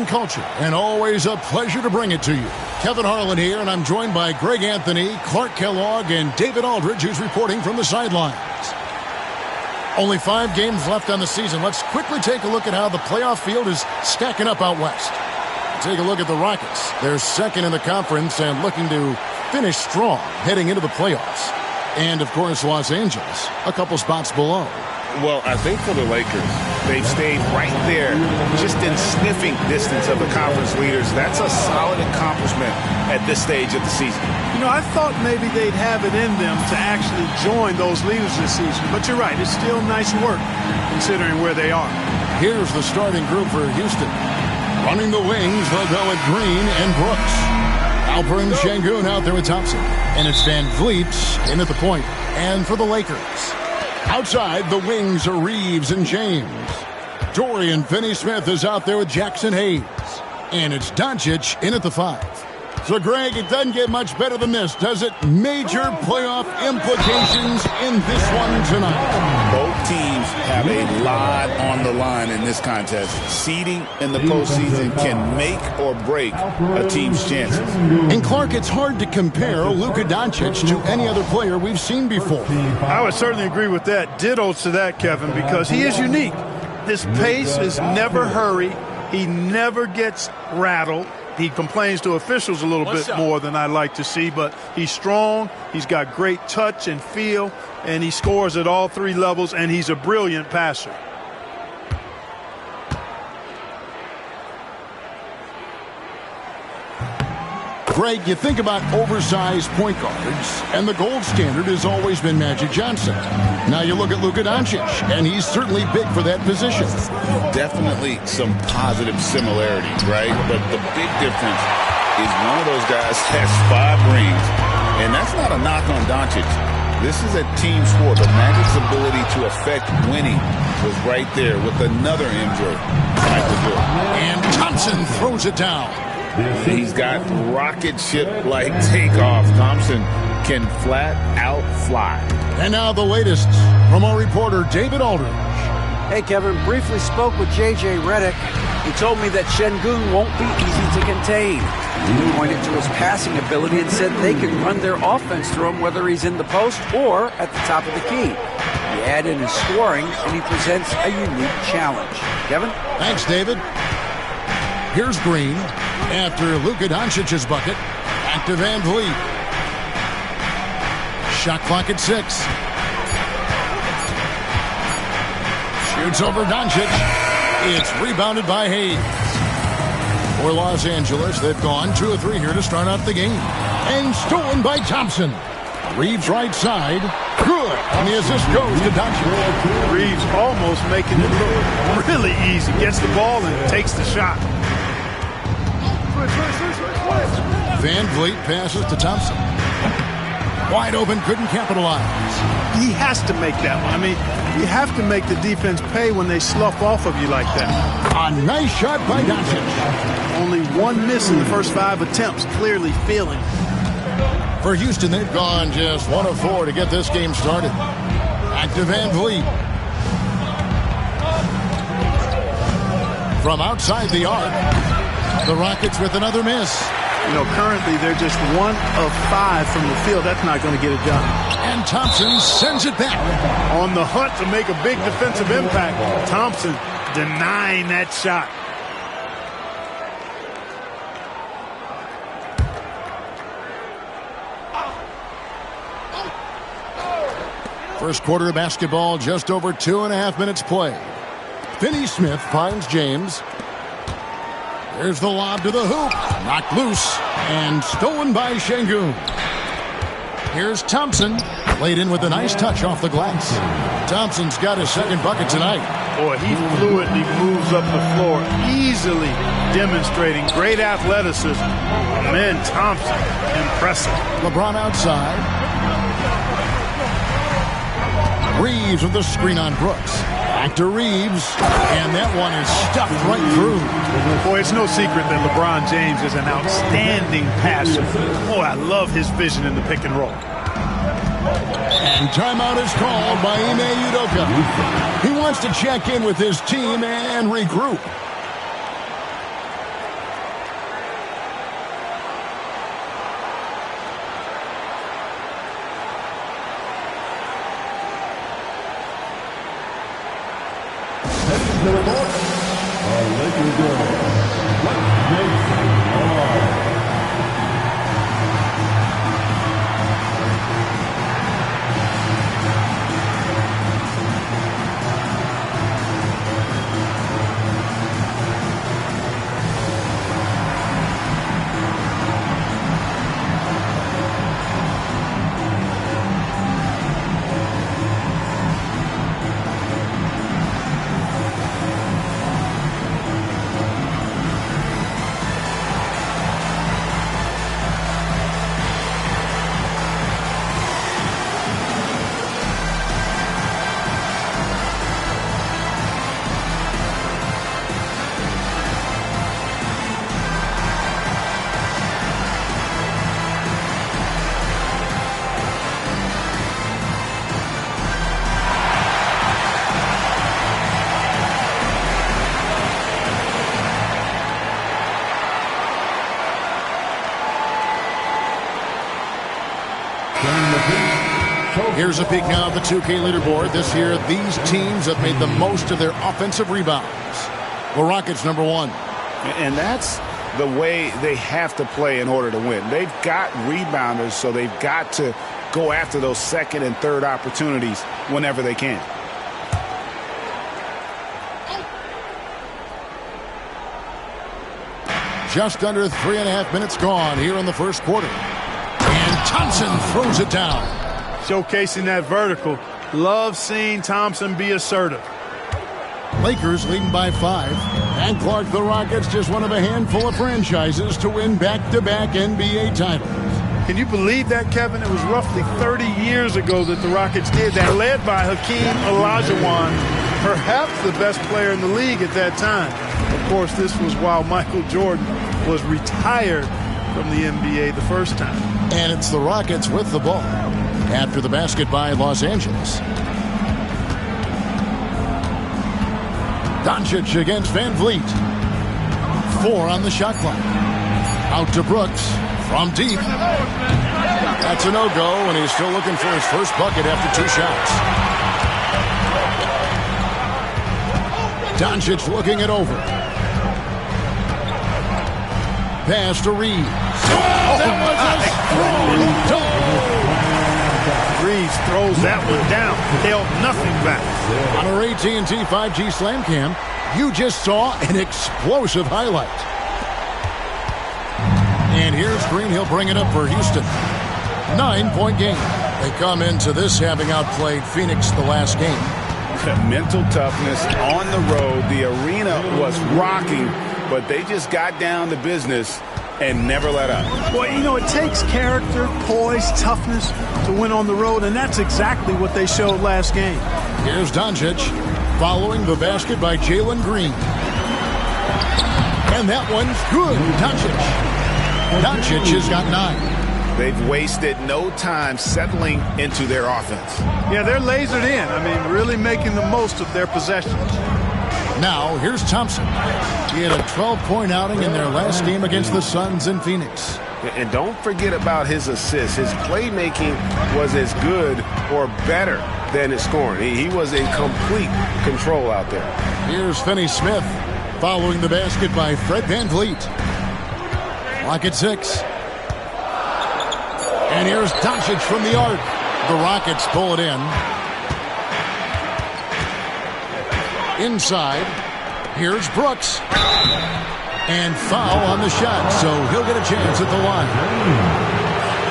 culture, and always a pleasure to bring it to you. Kevin Harlan here, and I'm joined by Greg Anthony, Clark Kellogg, and David Aldridge, who's reporting from the sidelines. Only 5 games left on the season. Let's quickly take a look at how the playoff field is stacking up out west. Take a look at the Rockets. They're second in the conference and looking to finish strong heading into the playoffs. And, of course, Los Angeles, a couple spots below. Well, I think for the Lakers, they've stayed right there, just in sniffing distance of the conference leaders. That's a solid accomplishment at this stage of the season. You know, I thought maybe they'd have it in them to actually join those leaders this season. But you're right, it's still nice work considering where they are. Here's the starting group for Houston. Running the wings, they'll go with Green and Brooks. Alperensengun out there with Thompson. And it's Van Vliet in at the point. And for the Lakers, outside the wings are Reeves and James. Dorian Finney-Smith is out there with Jackson Hayes. And it's Doncic in at the 5. So, Greg, it doesn't get much better than this, does it? Major playoff implications in this one tonight. Both teams have a lot on the line in this contest. Seeding in the postseason can make or break a team's chances. And, Clark, it's hard to compare Lukadoncic to any other player we've seen before. I would certainly agree with that. Ditto to that, Kevin, because he is unique. His pace is never hurry. He never gets rattled. He complains to officials a little bit more than I like to see, but he's strong, he's got great touch and feel, and he scores at all 3 levels, and he's a brilliant passer. Greg, you think about oversized point guards, and the gold standard has always been Magic Johnson. Now you look at Lukadoncic, and he's certainly big for that position. Definitely some positive similarities, right? But the big difference is one of those guys has 5 rings, and that's not a knock on Doncic. This is a team sport. The Magic's ability to affect winning was right there with another MJ. And Thompson throws it down. He's got rocket ship-like takeoff. Thompson can flat out fly. And now the latest from our reporter, David Aldridge. Hey, Kevin, briefly spoke with J.J. Redick. He told me that Sengun won't be easy to contain. He pointed to his passing ability and said they can run their offense through him whether he's in the post or at the top of the key. He added in his scoring, and he presents a unique challenge. Kevin? Thanks, David. Here's Green. After Lukadoncic's bucket, back to Van Vliet. Shot clock at 6. Shoots over Doncic. It's rebounded by Hayes. For Los Angeles, they've gone 2 of 3 here to start out the game. And stolen by Thompson. Reeves right side. Good. And the assist goes to Doncic. Reeves almost making it look really easy. Gets the ball and takes the shot. Van Vliet passes to Thompson. Wide open, couldn't capitalize. He has to make that one. I mean, you have to make the defense pay when they slough off of you like that. A nice shot by Doncic. Only 1 miss in the first 5 attempts. Clearly feeling. For Houston, they've gone just 1 of 4 to get this game started. Back to Van Vliet. From outside the arc, the Rockets with another miss. You know, currently they're just 1 of 5 from the field. That's not going to get it done. And Thompson sends it back. On the hunt to make a big defensive impact. Thompson denying that shot. First quarter of basketball, just over 2.5 minutes played. Finney-Smith finds James. There's the lob to the hoop. Knocked loose and stolen by Sengun. Here's Thompson. Laid in with a nice touch off the glass. Thompson's got his 2nd bucket tonight. Boy, he fluidly moves up the floor, easily demonstrating great athleticism. Man, Thompson, impressive. LeBron outside. Reeves with the screen on Brooks. Back to Reeves, and that one is stuffed right through. Boy, it's no secret that LeBron James is an outstanding passer. Boy, I love his vision in the pick and roll. And timeout is called by Ime Udoka. He wants to check in with his team and regroup. Here's a peek now at the 2K leaderboard. This year, these teams have made the most of their offensive rebounds. The Rockets, number 1. And that's the way they have to play in order to win. They've got rebounders, so they've got to go after those second and third opportunities whenever they can. Just under 3.5 minutes gone here in the first quarter. And Thompson throws it down. Showcasing that vertical. Love seeing Thompson be assertive. Lakers leading by 5. And Clark, the Rockets, just one of a handful of franchises to win back-to-back NBA titles. Can you believe that, Kevin? It was roughly 30 years ago that the Rockets did that, led by Hakeem Olajuwon, perhaps the best player in the league at that time. Of course, this was while Michael Jordan was retired from the NBA the first time. And it's the Rockets with the ball after the basket by Los Angeles. Doncic against Van Vliet. 4 on the shot clock. Out to Brooks from deep. That's a no-go, and he's still looking for his first bucket after 2 shots. Doncic looking it over. Pass to Reeves. That was a strong toe. Reeves throws that one down. Held nothing back. On our AT&T 5G Slam Cam, you just saw an explosive highlight. And here's Green. He'll bring it up for Houston. 9-point game. They come into this having outplayed Phoenix the last game. Mental toughness on the road. The arena was rocking, but they just got down to business and never let up. Well, you know, it takes character, poise, toughness to win on the road, and that's exactly what they showed last game. Here's Doncic following the basket by Jalen Green. And that one's good. Doncic has got 9. They've wasted no time settling into their offense. Yeah, they're lasered in. I mean, really making the most of their possessions. Now, here's Thompson. He had a 12-point outing in their last game against the Suns in Phoenix. And don't forget about his assists. His playmaking was as good or better than his scoring. He was in complete control out there. Here's Finney-Smith following the basket by Fred Van Vliet. Clock at 6. And here's Doncic from the arc. The Rockets pull it in. Inside, here's Brooks. And foul on the shot, so he'll get a chance at the line.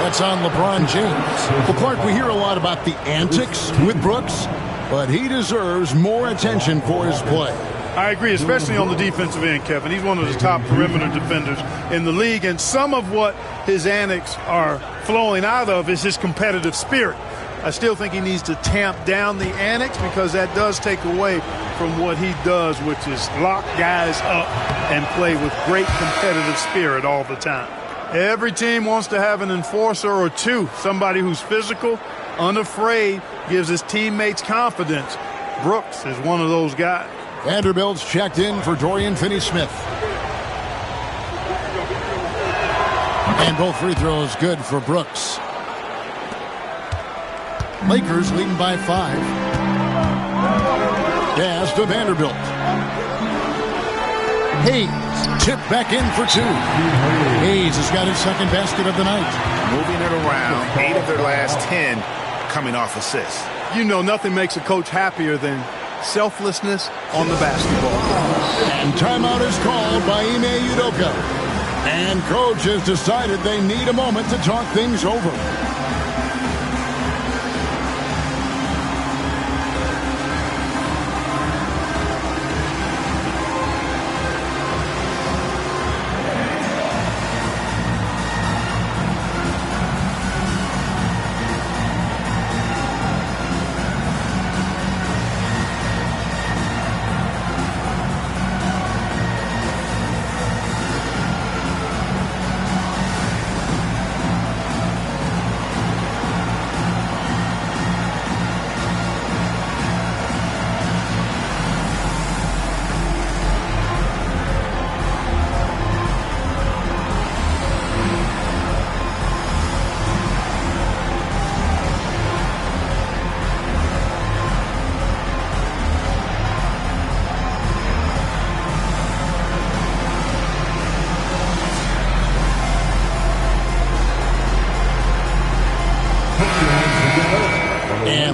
That's on LeBron James. Well, Clark, we hear a lot about the antics with Brooks, but he deserves more attention for his play. I agree, especially on the defensive end, Kevin. He's one of the top perimeter defenders in the league, and some of what his antics are flowing out of is his competitive spirit. I still think he needs to tamp down the antics because that does take away from what he does, which is lock guys up and play with great competitive spirit all the time. Every team wants to have an enforcer or two, somebody who's physical, unafraid, gives his teammates confidence. Brooks is one of those guys. Vanderbilt's checked in for Dorian Finney-Smith. And both free throws good for Brooks. Lakers leading by 5. Pass to Vanderbilt. Hayes tipped back in for two. Hayes has got his second basket of the night. Moving it around, 8 of their last 10 coming off assists. You know, nothing makes a coach happier than selflessness on the basketball. And timeout is called by Ime Udoka. And coach has decided they need a moment to talk things over.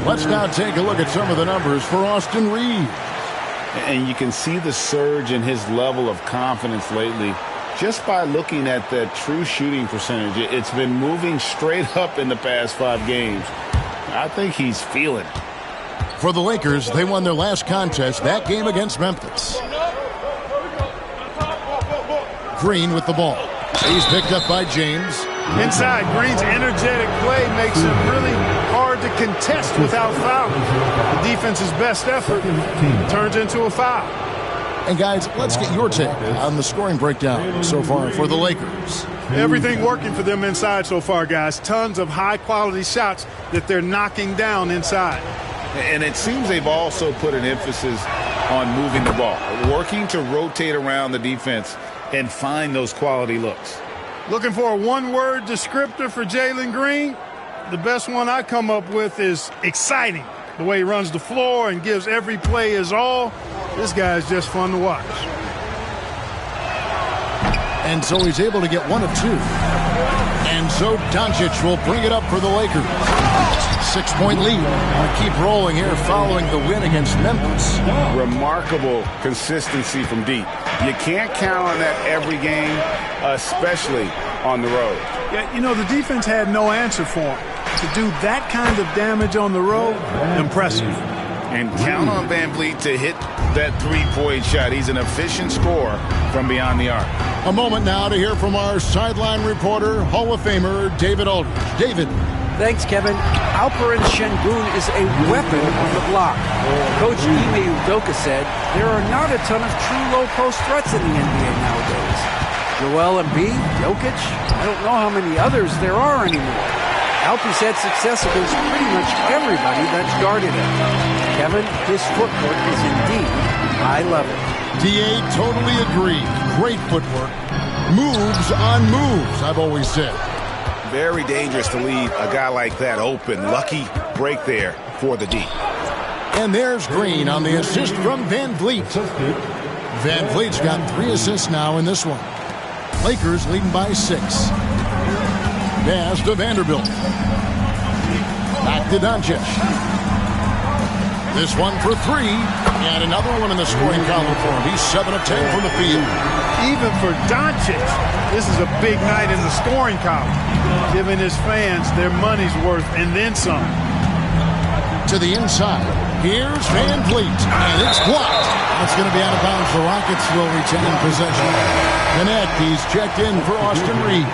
Let's now take a look at some of the numbers for Austin Reed. And you can see the surge in his level of confidence lately just by looking at that true shooting percentage. It's been moving straight up in the past 5 games. I think he's feeling it. For the Lakers, they won their last contest, that game against Memphis. Green with the ball. He's picked up by James. Inside, Green's energetic play makes him really hard to contest without fouling. The defense's best effort turns into a foul. And guys, let's get your take on the scoring breakdown so far for the Lakers. Everything working for them inside so far, guys. Tons of high-quality shots that they're knocking down inside. And it seems they've also put an emphasis on moving the ball, working to rotate around the defense and find those quality looks. Looking for a one-word descriptor for Jalen Green? The best one I come up with is exciting. The way he runs the floor and gives every play his all. This guy is just fun to watch. And so he's able to get 1 of 2. And so Doncic will bring it up for the Lakers. 6-point lead. Want to keep rolling here following the win against Memphis. Remarkable consistency from deep. You can't count on that every game, especially on the road. Yeah, you know, the defense had no answer for him. To do that kind of damage on the road, impressive. And count on VanVleet to hit that three-point shot. He's an efficient scorer from beyond the arc. A moment now to hear from our sideline reporter, Hall of Famer David Aldridge. David. Thanks, Kevin. Alperensengun is a weapon on the block. Coach Ime Udoka said there are not a ton of true low-post threats in the NBA nowadays. Joel Embiid, Jokic, I don't know how many others there are anymore. Alpe's had success against pretty much everybody that's guarded him. Kevin, his footwork is indeed high level. DA totally agreed. Great footwork. Moves on moves, I've always said. Very dangerous to leave a guy like that open. Lucky break there for the D. And there's Green on the assist from VanVleet. VanVleet's got 3 assists now in this one. Lakers leading by 6. Pass to Vanderbilt. Back to Doncic. This one for 3. And another one in the scoring column for him. He's 7 of 10 from the field. Even for Doncic, this is a big night in the scoring column, giving his fans their money's worth and then some. To the inside. Here's VanVleet. And it's blocked. That's going to be out of bounds. The Rockets will retain possession. Bennett, he's checked in for Austin Reed.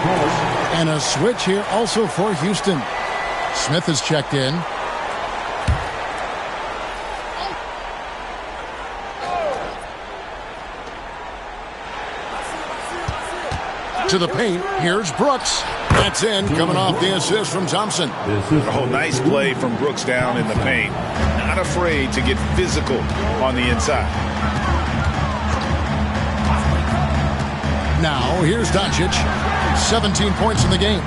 And a switch here also for Houston. Smith is checked in. To the paint. Here's Brooks. That's in, coming off the assist from Thompson. Oh, nice play from Brooks down in the paint. Not afraid to get physical on the inside. Now, here's Doncic. 17 points in the game.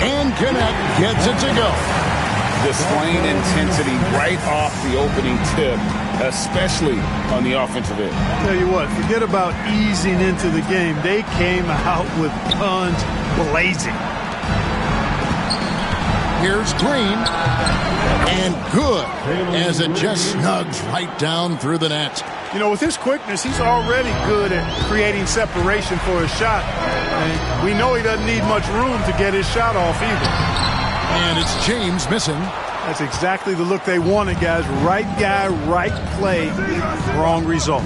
And Kenneth gets it to go. displaying intensity right off the opening tip, especially on the offensive end. Tell you what, forget about easing into the game. They came out with guns blazing. Here's Green, and good, as it just snugs right down through the net. You know, with his quickness, he's already good at creating separation for his shot. And we know he doesn't need much room to get his shot off either. And it's James missing. That's exactly the look they wanted, guys. Right guy, right play, wrong result.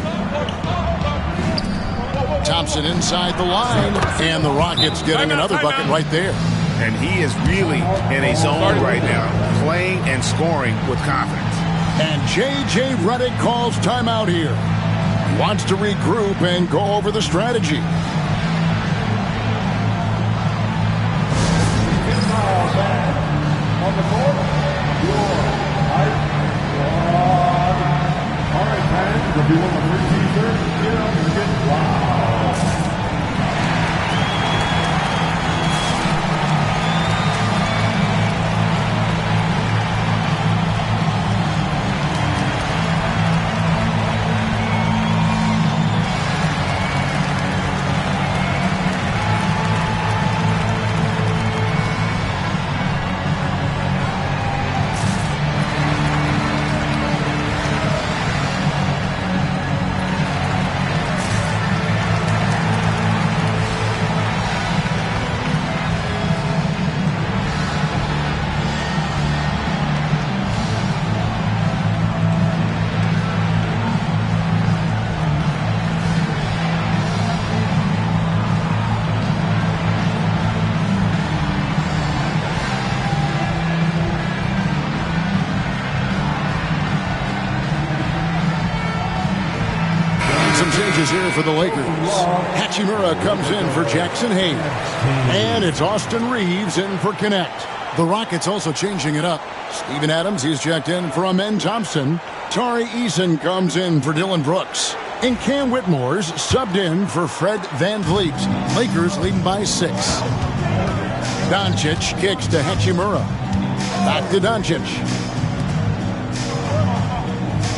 Thompson inside the line, and the Rockets getting another bucket right there. And he is really in a zone right now, playing and scoring with confidence. And J.J. Redick calls timeout here. Wants to regroup and go over the strategy. On the court, your height squad. All right, fans, if you want a free t-shirt, get up and get loud. Here for the Lakers. Hachimura comes in for Jackson Hayes. And it's Austin Reeves in for Connect. The Rockets also changing it up. Steven Adams, he's checked in for Amen Thompson. Tari Eason comes in for Dylan Brooks. And Cam Whitmore's subbed in for Fred VanVleet. Lakers leading by 6. Doncic kicks to Hachimura. Back to Doncic.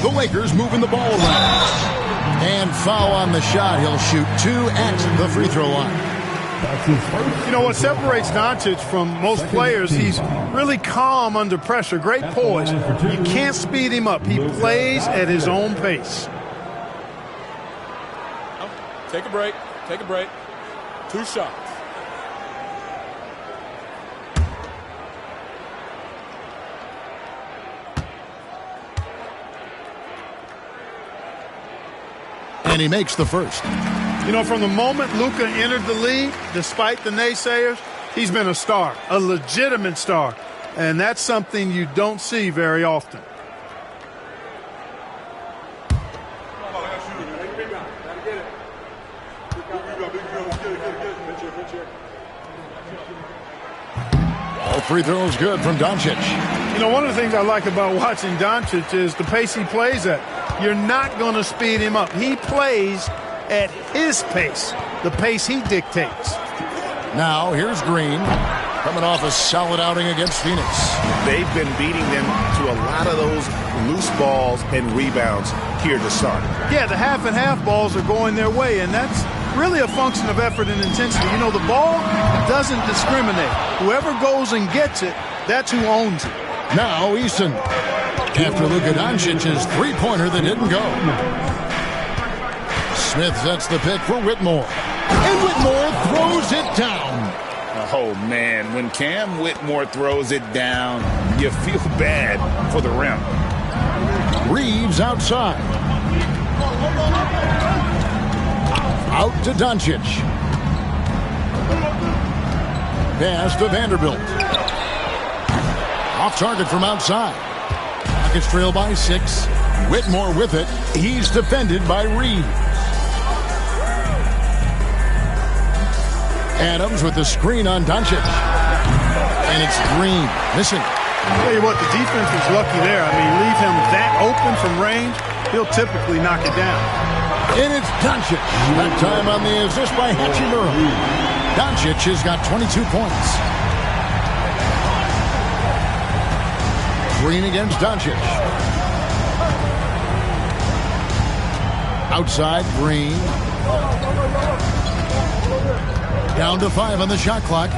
The Lakers moving the ball around. And foul on the shot. He'll shoot 2 at the free throw line. You know what separates Doncic from most players? He's really calm under pressure. Great poise. You can't speed him up. He plays at his own pace. Take a break. Take a break. 2 shots. And he makes the first. You know, from the moment Luka entered the league, despite the naysayers, he's been a star, a legitimate star. And that's something you don't see very often. All free throws good from Doncic. You know, one of the things I like about watching Doncic is the pace he plays at. You're not going to speed him up. He plays at his pace, the pace he dictates. Now, here's Green, coming off a solid outing against Phoenix. They've been beating them to a lot of those loose balls and rebounds here to start. Yeah, the half and half balls are going their way, and that's really a function of effort and intensity. You know, the ball doesn't discriminate. Whoever goes and gets it, that's who owns it. Now, Eason. After Lukadoncic's three-pointer that didn't go. Smith sets the pick for Whitmore. And Whitmore throws it down. Oh, man, when Cam Whitmore throws it down, you feel bad for the rim. Reeves outside. Out to Doncic. Pass to Vanderbilt. Off target from outside. Rockets trail by 6. Whitmore with it. He's defended by Reeves. Adams with the screen on Doncic. And it's Green missing. I'll tell you what, the defense was lucky there. I mean, leave him that open from range, he'll typically knock it down. And it's Doncic. That time on the assist by Hachimura. Doncic has got 22 points. Green against Doncic. Outside, Green. Down to 5 on the shot clock.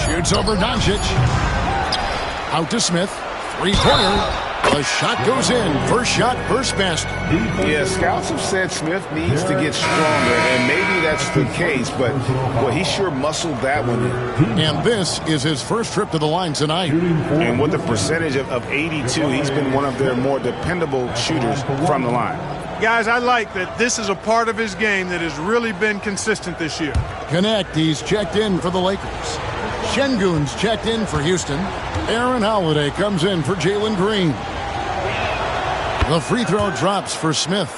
Shoots over Doncic. Out to Smith. Three-pointer. The shot goes in. First shot, first basket. Yeah, scouts have said Smith needs to get stronger, and maybe that's the case, but boy, he sure muscled that one in. And this is his first trip to the line tonight. And with a percentage of 82, he's been one of their more dependable shooters from the line. Guys, I like that this is a part of his game that has really been consistent this year. Connect, he's checked in for the Lakers. Şengün's checked in for Houston. Aaron Holiday comes in for Jalen Green. The free throw drops for Smith.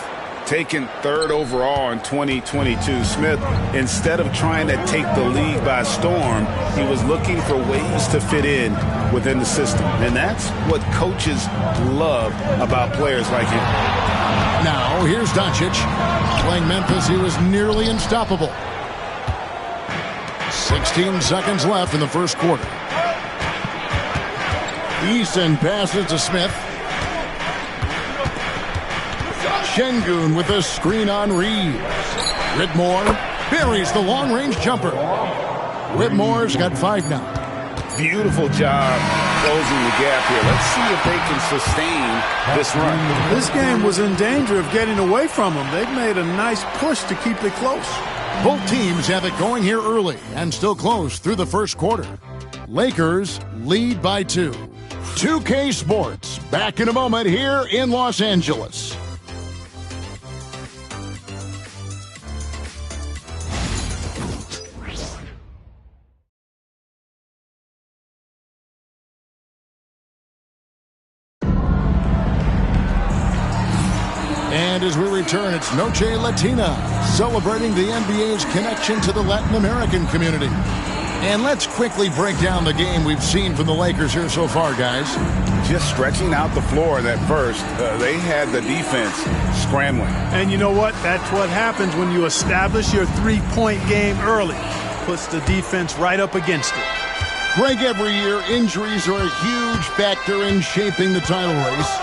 Taken 3rd overall in 2022, Smith, instead of trying to take the league by storm, he was looking for ways to fit in within the system. And that's what coaches love about players like him. Now, here's Doncic. Playing Memphis, he was nearly unstoppable. 16 seconds left in the first quarter. Easton passes to Smith. Şengün with a screen on Reeves. Whitmore buries the long-range jumper. Whitmore's got 5 now. Beautiful job closing the gap here. Let's see if they can sustain this run. This game was in danger of getting away from them. They've made a nice push to keep it close. Both teams have it going here early and still close through the first quarter. Lakers lead by 2. 2K Sports back in a moment here in Los Angeles. And as we return, it's Noche Latina, celebrating the NBA's connection to the Latin American community. And let's quickly break down the game we've seen from the Lakers here so far, guys. Just stretching out the floor at first. They had the defense scrambling. And you know what? That's what happens when you establish your three-point game early. Puts the defense right up against it. Greg, every year, injuries are a huge factor in shaping the title race.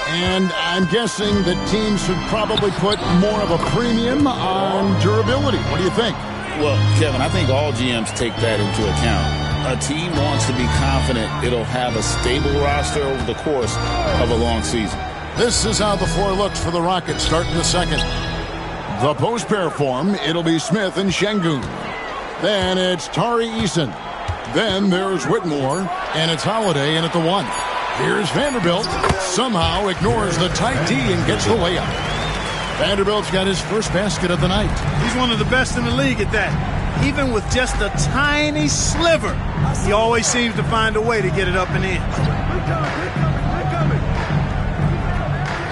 And I'm guessing that teams should probably put more of a premium on durability. What do you think? Well, Kevin, I think all GMs take that into account. A team wants to be confident it'll have a stable roster over the course of a long season. This is how the floor looks for the Rockets starting the second. The post pair form, it'll be Smith and Şengün. Then it's Tari Eason. Then there's Whitmore, and it's Holiday in at the 1. Here's Vanderbilt. Somehow ignores the tight D and gets the layup. Vanderbilt's got his first basket of the night. He's one of the best in the league at that. Even with just a tiny sliver, he always seems to find a way to get it up and in.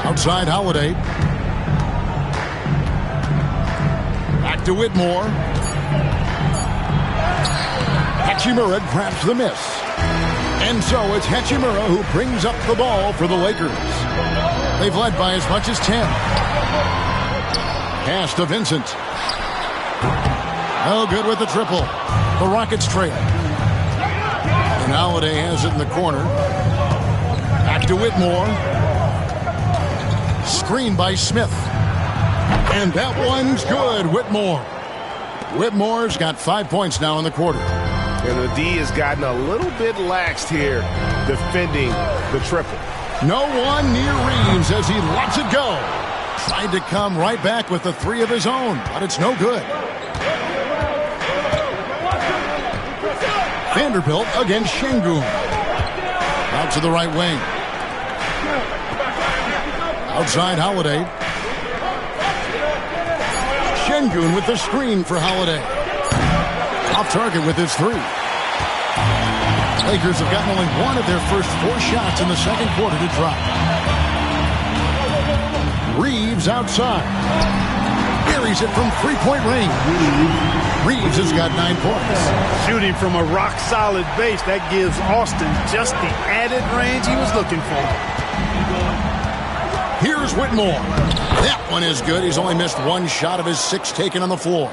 Outside Holiday. Back to Whitmore. Hachimura grabs the miss. And so it's Hachimura who brings up the ball for the Lakers. They've led by as much as 10. Pass to Vincent. No good with the triple. The Rockets trail. And Holiday has it in the corner. Back to Whitmore. Screen by Smith. And that one's good, Whitmore. Whitmore's got 5 points now in the quarter. And the D has gotten a little bit laxed here defending the triple. No one near Reeves as he lets it go. Tried to come right back with the 3 of his own, but it's no good. Vanderbilt against Şengün. Out to the right wing. Outside Holiday. Şengün with the screen for Holiday. Off target with his 3. Lakers have gotten only 1 of their first 4 shots in the second quarter to drop. Reeves outside. Buries it from 3-point range. Reeves has got 9 points. Shooting from a rock-solid base, that gives Austin just the added range he was looking for. Here's Whitmore. That one is good. He's only missed 1 shot of his 6 taken on the floor.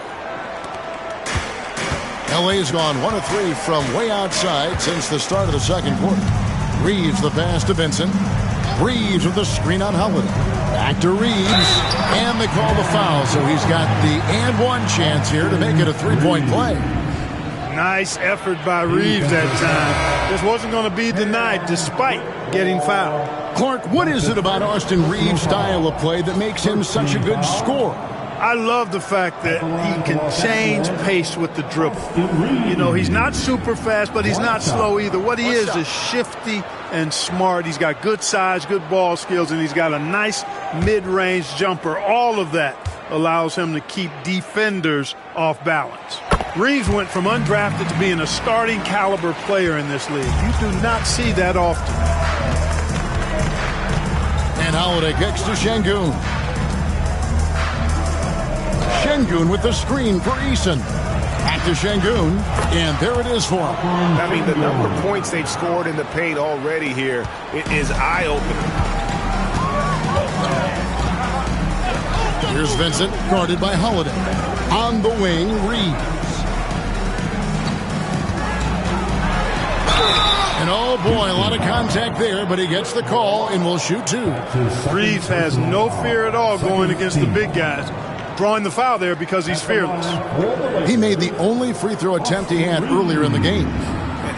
LA's gone 1 of 3 from way outside since the start of the second quarter. Reeves the pass to Vincent. Reeves with the screen on Holiday. Back to Reeves. And they call the foul, so he's got the and one chance here to make it a three-point play. Nice effort by Reeves that time. This wasn't going to be denied despite getting fouled. Clark, what is it about Austin Reeves' style of play that makes him such a good scorer? I love the fact that he can change pace with the dribble. You know, he's not super fast, but he's not slow either. What he is shifty and smart. He's got good size, good ball skills, and he's got a nice mid-range jumper. All of that allows him to keep defenders off balance. Reeves went from undrafted to being a starting caliber player in this league. You do not see that often. And Holiday kicks to Sengun. Sengun with the screen for Eason. Back to Sengun, and there it is for him. I mean, the number of points they've scored in the paint already here, it is eye-opening. Here's Vincent, guarded by Holiday. On the wing, Reeves. And oh boy, a lot of contact there, but he gets the call and will shoot two. Reeves has no fear at all going against the big guys. Drawing the foul there because he's fearless. He made the only free throw attempt he had earlier in the game.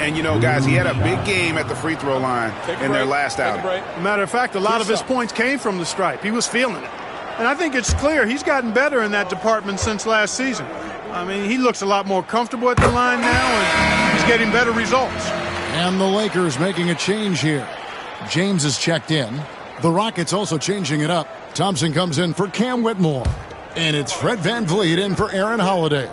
And you know, guys, he had a big game at the free throw line in their last outing. Matter of fact, a lot of his points came from the stripe. He was feeling it. And I think it's clear he's gotten better in that department since last season. I mean, he looks a lot more comfortable at the line now, and he's getting better results. And the Lakers making a change here. James is checked in. The Rockets also changing it up. Thompson comes in for Cam Whitmore. And it's Fred VanVleet in for Aaron Holiday.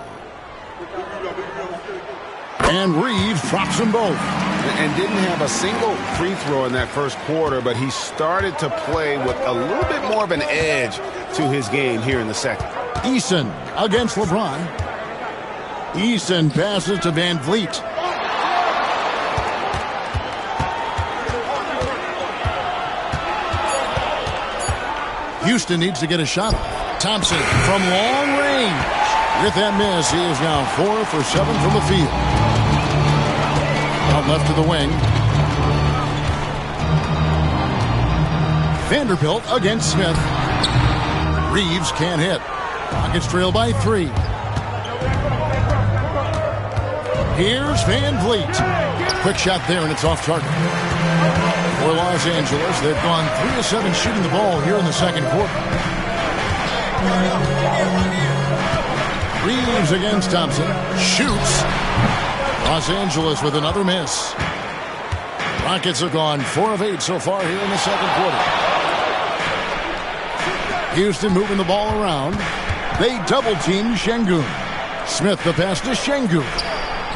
And Reeves drops them both. And didn't have a single free throw in that first quarter, but he started to play with a little bit more of an edge to his game here in the second. Eason against LeBron. Eason passes to VanVleet. Houston needs to get a shot off. Thompson from long range. With that miss, he is now 4 for 7 from the field. Out left to the wing. Vanderbilt against Smith. Reeves can't hit. Rockets trail by 3. Here's VanVleet. Quick shot there, and it's off target. For Los Angeles, they've gone 3 of 7 shooting the ball here in the second quarter. Reeves against Thompson. Shoots. Los Angeles with another miss. Rockets have gone 4 of 8 so far here in the second quarter. Houston moving the ball around. They double-team Sengun. Smith the pass to Sengun.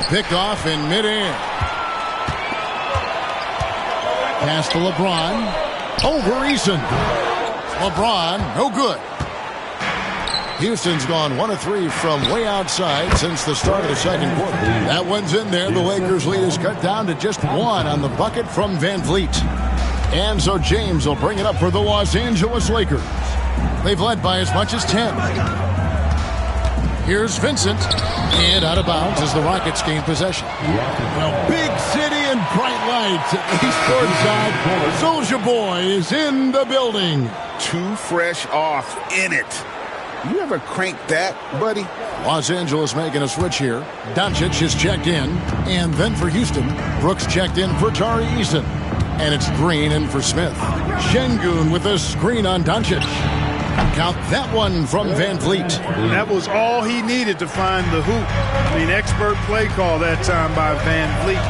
Picked off in midair. Pass to LeBron. Over Eason. LeBron, no good. Houston's gone 1 of 3 from way outside since the start of the second quarter. That one's in there. The Lakers' lead is cut down to just 1 on the bucket from VanVleet. And so James will bring it up for the Los Angeles Lakers. They've led by as much as 10. Here's Vincent. And out of bounds as the Rockets gain possession. Well, big city and bright lights at least courtside. Soulja Boy is in the building. 2 fresh off in it. You ever crank that, buddy? Los Angeles making a switch here. Doncic is checked in. And then for Houston, Brooks checked in for Tari Eason. And it's Green in for Smith. Sengun with a screen on Doncic. Count that one from VanVleet. That was all he needed to find the hoop. I mean, expert play call that time by VanVleet.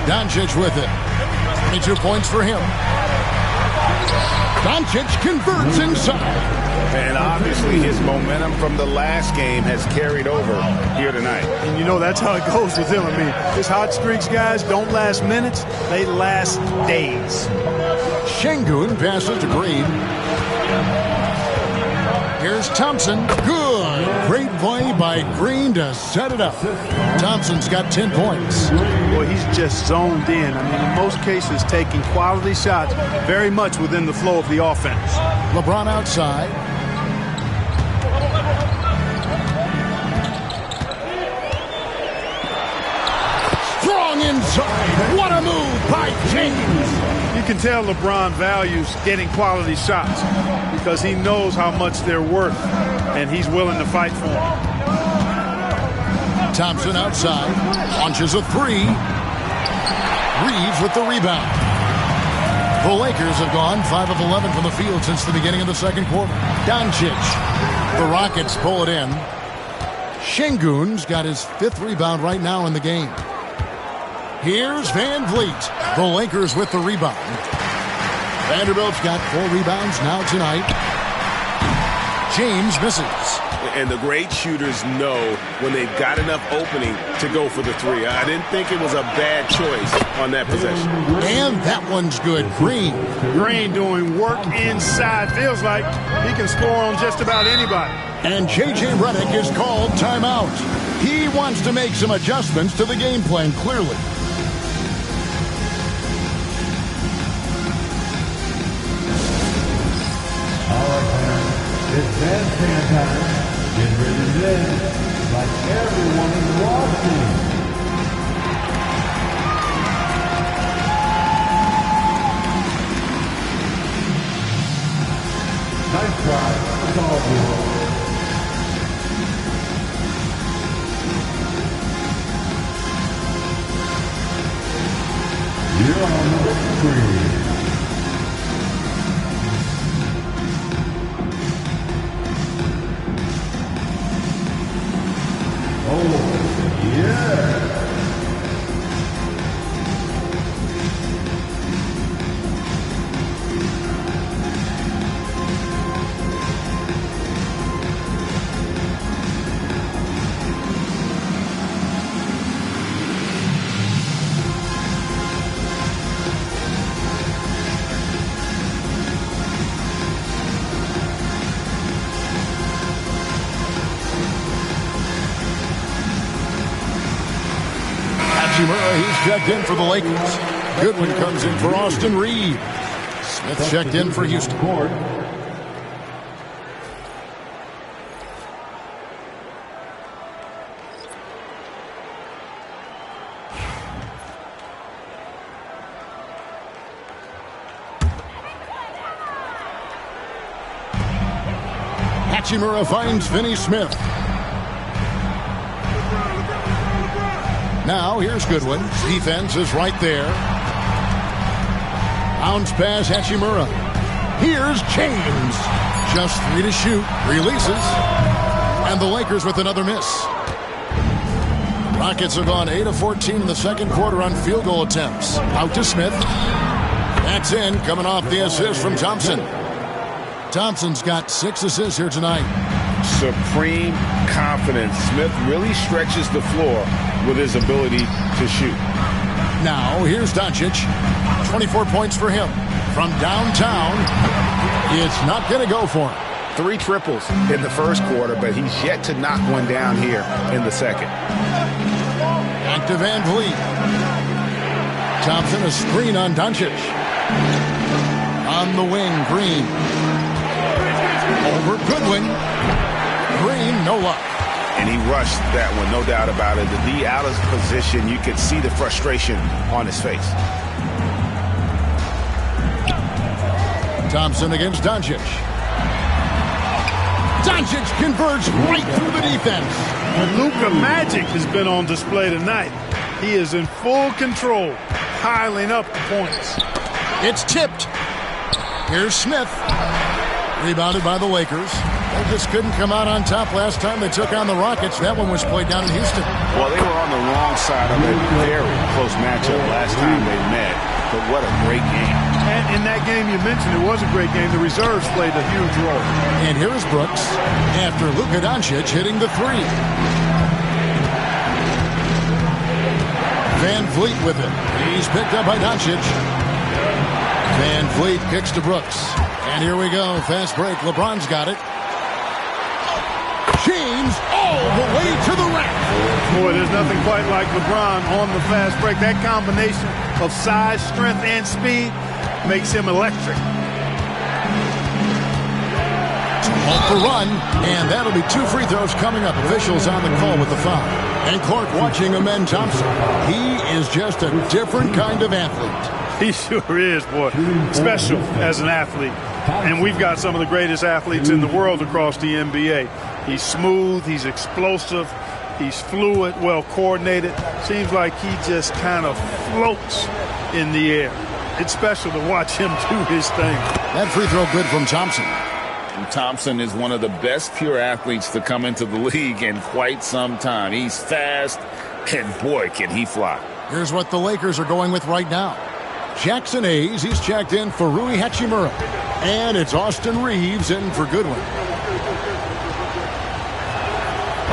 Doncic with it. 22 points for him. Doncic converts inside. And obviously his momentum from the last game has carried over here tonight. And you know that's how it goes with him. I mean, his hot streaks, guys, don't last minutes. They last days. Sengun passes to Green. Here's Thompson. Good. Great play by Green to set it up. Thompson's got 10 points. Boy, he's just zoned in. I mean, in most cases, taking quality shots very much within the flow of the offense. LeBron outside. James. You can tell LeBron values getting quality shots because he knows how much they're worth, and he's willing to fight for them. Thompson outside, launches a three. Reeves with the rebound. The Lakers have gone 5 of 11 from the field since the beginning of the second quarter. Doncic. The Rockets pull it in. Sengun's got his 5th rebound right now in the game. Here's Van Vliet. The Lakers with the rebound. Vanderbilt's got 4 rebounds now tonight. James misses. And the great shooters know when they've got enough opening to go for the three. I didn't think it was a bad choice on that possession. And that one's good. Green. Green doing work inside. Feels like he can score on just about anybody. And J.J. Redick is called timeout. He wants to make some adjustments to the game plan, clearly. It's bandstand time. Get ready to dance like everyone is watching. Nice try. It's all good. You're on the screen. Oh, yeah. He's checked in for the Lakers. Goodwin comes in for Austin Reeves. Smith checked in for Houston. Hachimura finds Finney Smith. Now, here's Goodwin. Defense is right there. Bounce pass, Hachimura. Here's James. Just 3 to shoot. Releases. And the Lakers with another miss. Rockets have gone 8 of 14 in the second quarter on field goal attempts. Out to Smith. That's in, coming off the assist from Thompson. Thompson's got 6 assists here tonight. Supreme confidence. Smith really stretches the floor with his ability to shoot. Now, here's Doncic. 24 points for him. From downtown, it's not going to go for him. 3 triples in the first quarter, but he's yet to knock one down here in the second. Back to Van Vliet. Thompson, a screen on Doncic. On the wing, Green. Over Goodwin. Green, no luck. And he rushed that one, no doubt about it. The D out of position, you could see the frustration on his face. Thompson against Doncic. Doncic converts right through the defense. Luka Magic has been on display tonight. He is in full control, piling up the points. It's tipped. Here's Smith. Rebounded by the Lakers. They just couldn't come out on top last time they took on the Rockets. That one was played down in Houston. Well, they were on the wrong side of a very close matchup last time they met. But what a great game. And in that game you mentioned, it was a great game. The reserves played a huge role. And here's Brooks after Lukadoncic hitting the 3. Van Vliet with it. He's picked up by Doncic. Van Vliet kicks to Brooks. And here we go. Fast break. LeBron's got it. James all the way to the rack. Boy, there's nothing quite like LeBron on the fast break. That combination of size, strength, and speed makes him electric. Off the run, and that'll be 2 free throws coming up. Officials on the call with the foul. And Clark watching Amen Thompson. He is just a different kind of athlete. He sure is, boy. Special as an athlete. And we've got some of the greatest athletes in the world across the NBA. He's smooth, he's explosive, he's fluid, well coordinated. Seems like he just kind of floats in the air. It's special to watch him do his thing. That free throw good from Thompson. And Thompson is one of the best pure athletes to come into the league in quite some time. He's fast, and boy, can he fly. Here's what the Lakers are going with right now. Jackson Hayes, he's checked in for Rui Hachimura. And it's Austin Reeves in for Goodwin.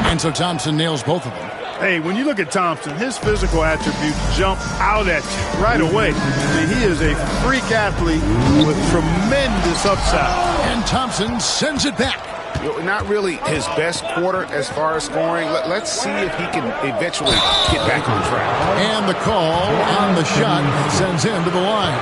And so Thompson nails both of them. Hey, when you look at Thompson, his physical attributes jump out at you right away. I mean, he is a freak athlete with tremendous upside. And Thompson sends it back. Not really his best quarter as far as scoring. Let's see if he can eventually get back on track. And the call on the shot sends him to the line.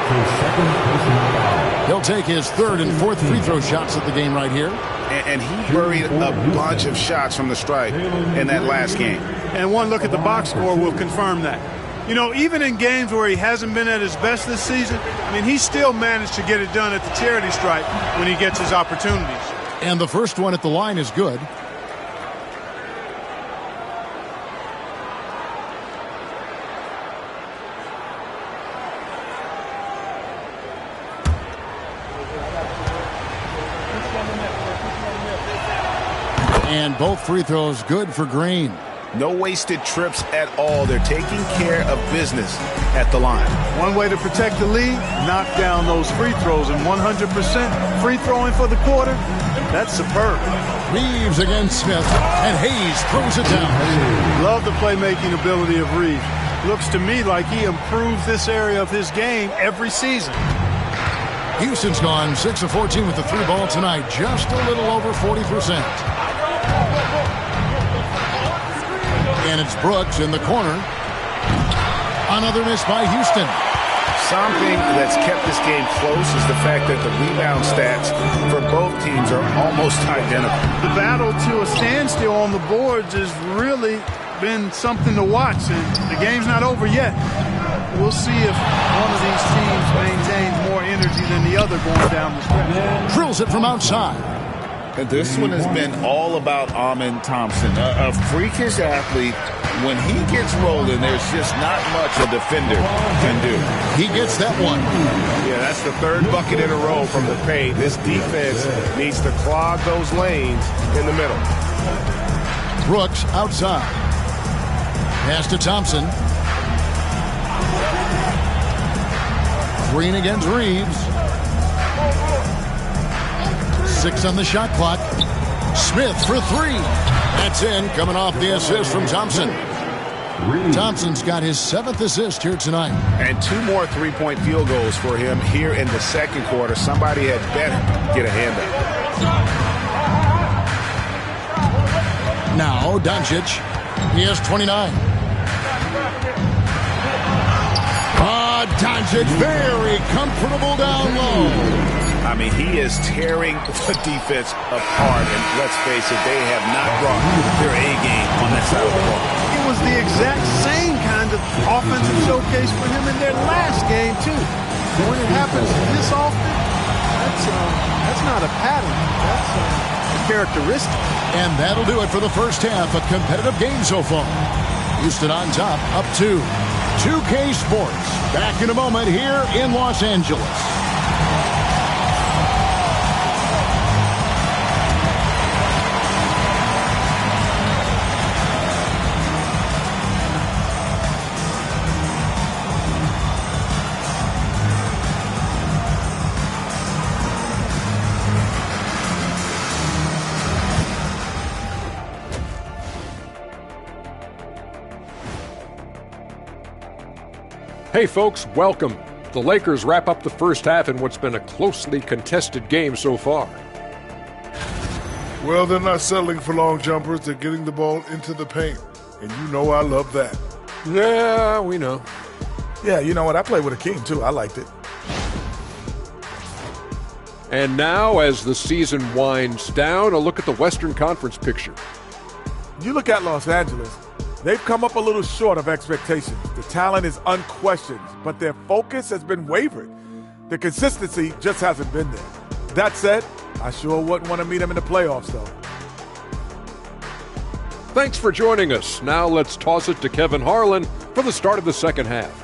He'll take his third and fourth free throw shots at the game right here. And he buried a bunch of shots from the stripe in that last game. And one look at the box score will confirm that. You know, even in games where he hasn't been at his best this season, I mean, he still managed to get it done at the charity stripe when he gets his opportunities. And the first one at the line is good. And both free throws good for Green. No wasted trips at all. They're taking care of business at the line. One way to protect the lead, knock down those free throws, and 100% free throwing for the quarter, that's superb. Reeves against Smith, and Hayes throws it down. Love the playmaking ability of Reeves. Looks to me like he improves this area of his game every season. Houston's gone 6 of 14 with the three ball tonight, just a little over 40%. And it's Brooks in the corner. Another miss by Houston. Something that's kept this game close is the fact that the rebound stats for both teams are almost identical. The battle to a standstill on the boards has really been something to watch, and the game's not over yet. We'll see if one of these teams maintains more energy than the other going down the stretch. Drills it from outside. And this one has been all about Amen Thompson, a freakish athlete. When he gets rolling, there's just not much a defender can do. He gets that one. Yeah, that's the third bucket in a row from the paint. This defense needs to clog those lanes in the middle. Brooks outside. Pass to Thompson. Green against Reeves. 6 on the shot clock. Smith for 3. That's in, coming off the assist from Thompson. Thompson's got his 7th assist here tonight. And 2 more three-point field goals for him here in the second quarter. Somebody had better get a hand up. Now Doncic. He has 29. Doncic very comfortable down low. I mean, he is tearing the defense apart. And let's face it, they have not brought their A game on that side of the ball. It was the exact same kind of offensive showcase for him in their last game, too. When it happens this often, that's not a pattern. That's a characteristic. And that'll do it for the first half. A competitive game so far. Houston on top, up 2. 2K Sports. Back in a moment here in Los Angeles. Hey folks, welcome. The Lakers wrap up the first half in what's been a closely contested game so far. Well, they're not settling for long jumpers. They're getting the ball into the paint. And you know I love that. Yeah, we know. Yeah, you know what? I played with Akeem, too. I liked it. And now, as the season winds down, a look at the Western Conference picture. You look at Los Angeles, They've come up a little short of expectations. The talent is unquestioned, but their focus has been wavered. The consistency just hasn't been there. That said, I sure wouldn't want to meet them in the playoffs, though. Thanks for joining us. Now let's toss it to Kevin Harlan for the start of the second half.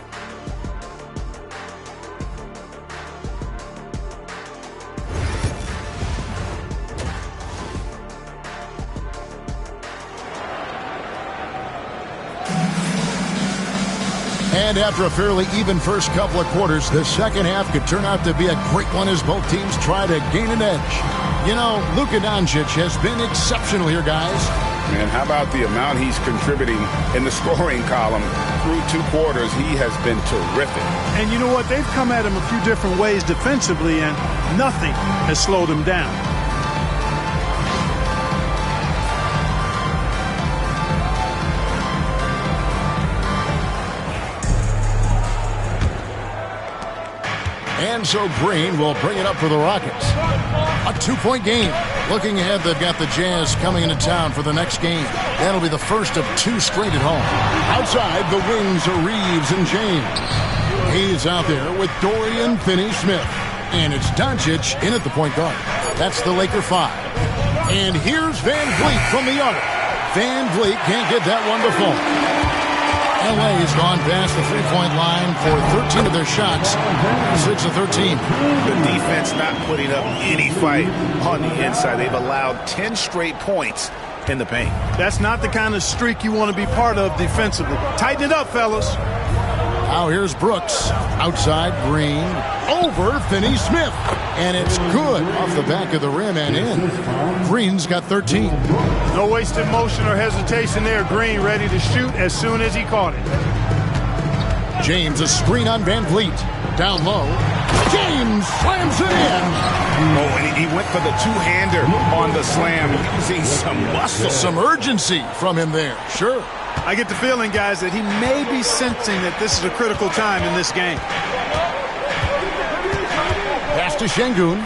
And after a fairly even first couple of quarters, the second half could turn out to be a great one as both teams try to gain an edge. You know, lukadoncic has been exceptional here, guys. Man, how about the amount he's contributing in the scoring column through 2 quarters? He has been terrific. And you know what? They've come at him a few different ways defensively, and nothing has slowed him down. And so Green will bring it up for the Rockets. A 2-point game. Looking ahead, they've got the Jazz coming into town for the next game. That'll be the first of 2 straight at home. Outside, the wings are Reeves and James. He's out there with Dorian Finney-Smith. And it's Doncic in at the point guard. That's the Laker 5. And here's Van Vliet from the arc. Van Vliet can't get that one to fall. LA has gone past the 3-point line for 13 of their shots, 6 of 13. The defense not putting up any fight on the inside. They've allowed 10 straight points in the paint. That's not the kind of streak you want to be part of defensively. Tighten it up, fellas. Now here's Brooks. Outside, Green. Over Finney-Smith. And it's good off the back of the rim and in. Green's got 13. No wasted motion or hesitation there. Green ready to shoot as soon as he caught it. James, a screen on Van Vliet. Down low. James slams it in. Oh, and he went for the two-hander on the slam. Using some muscle. Some urgency from him there. Sure. I get the feeling, guys, that he may be sensing that this is a critical time in this game. Pass to Sengun.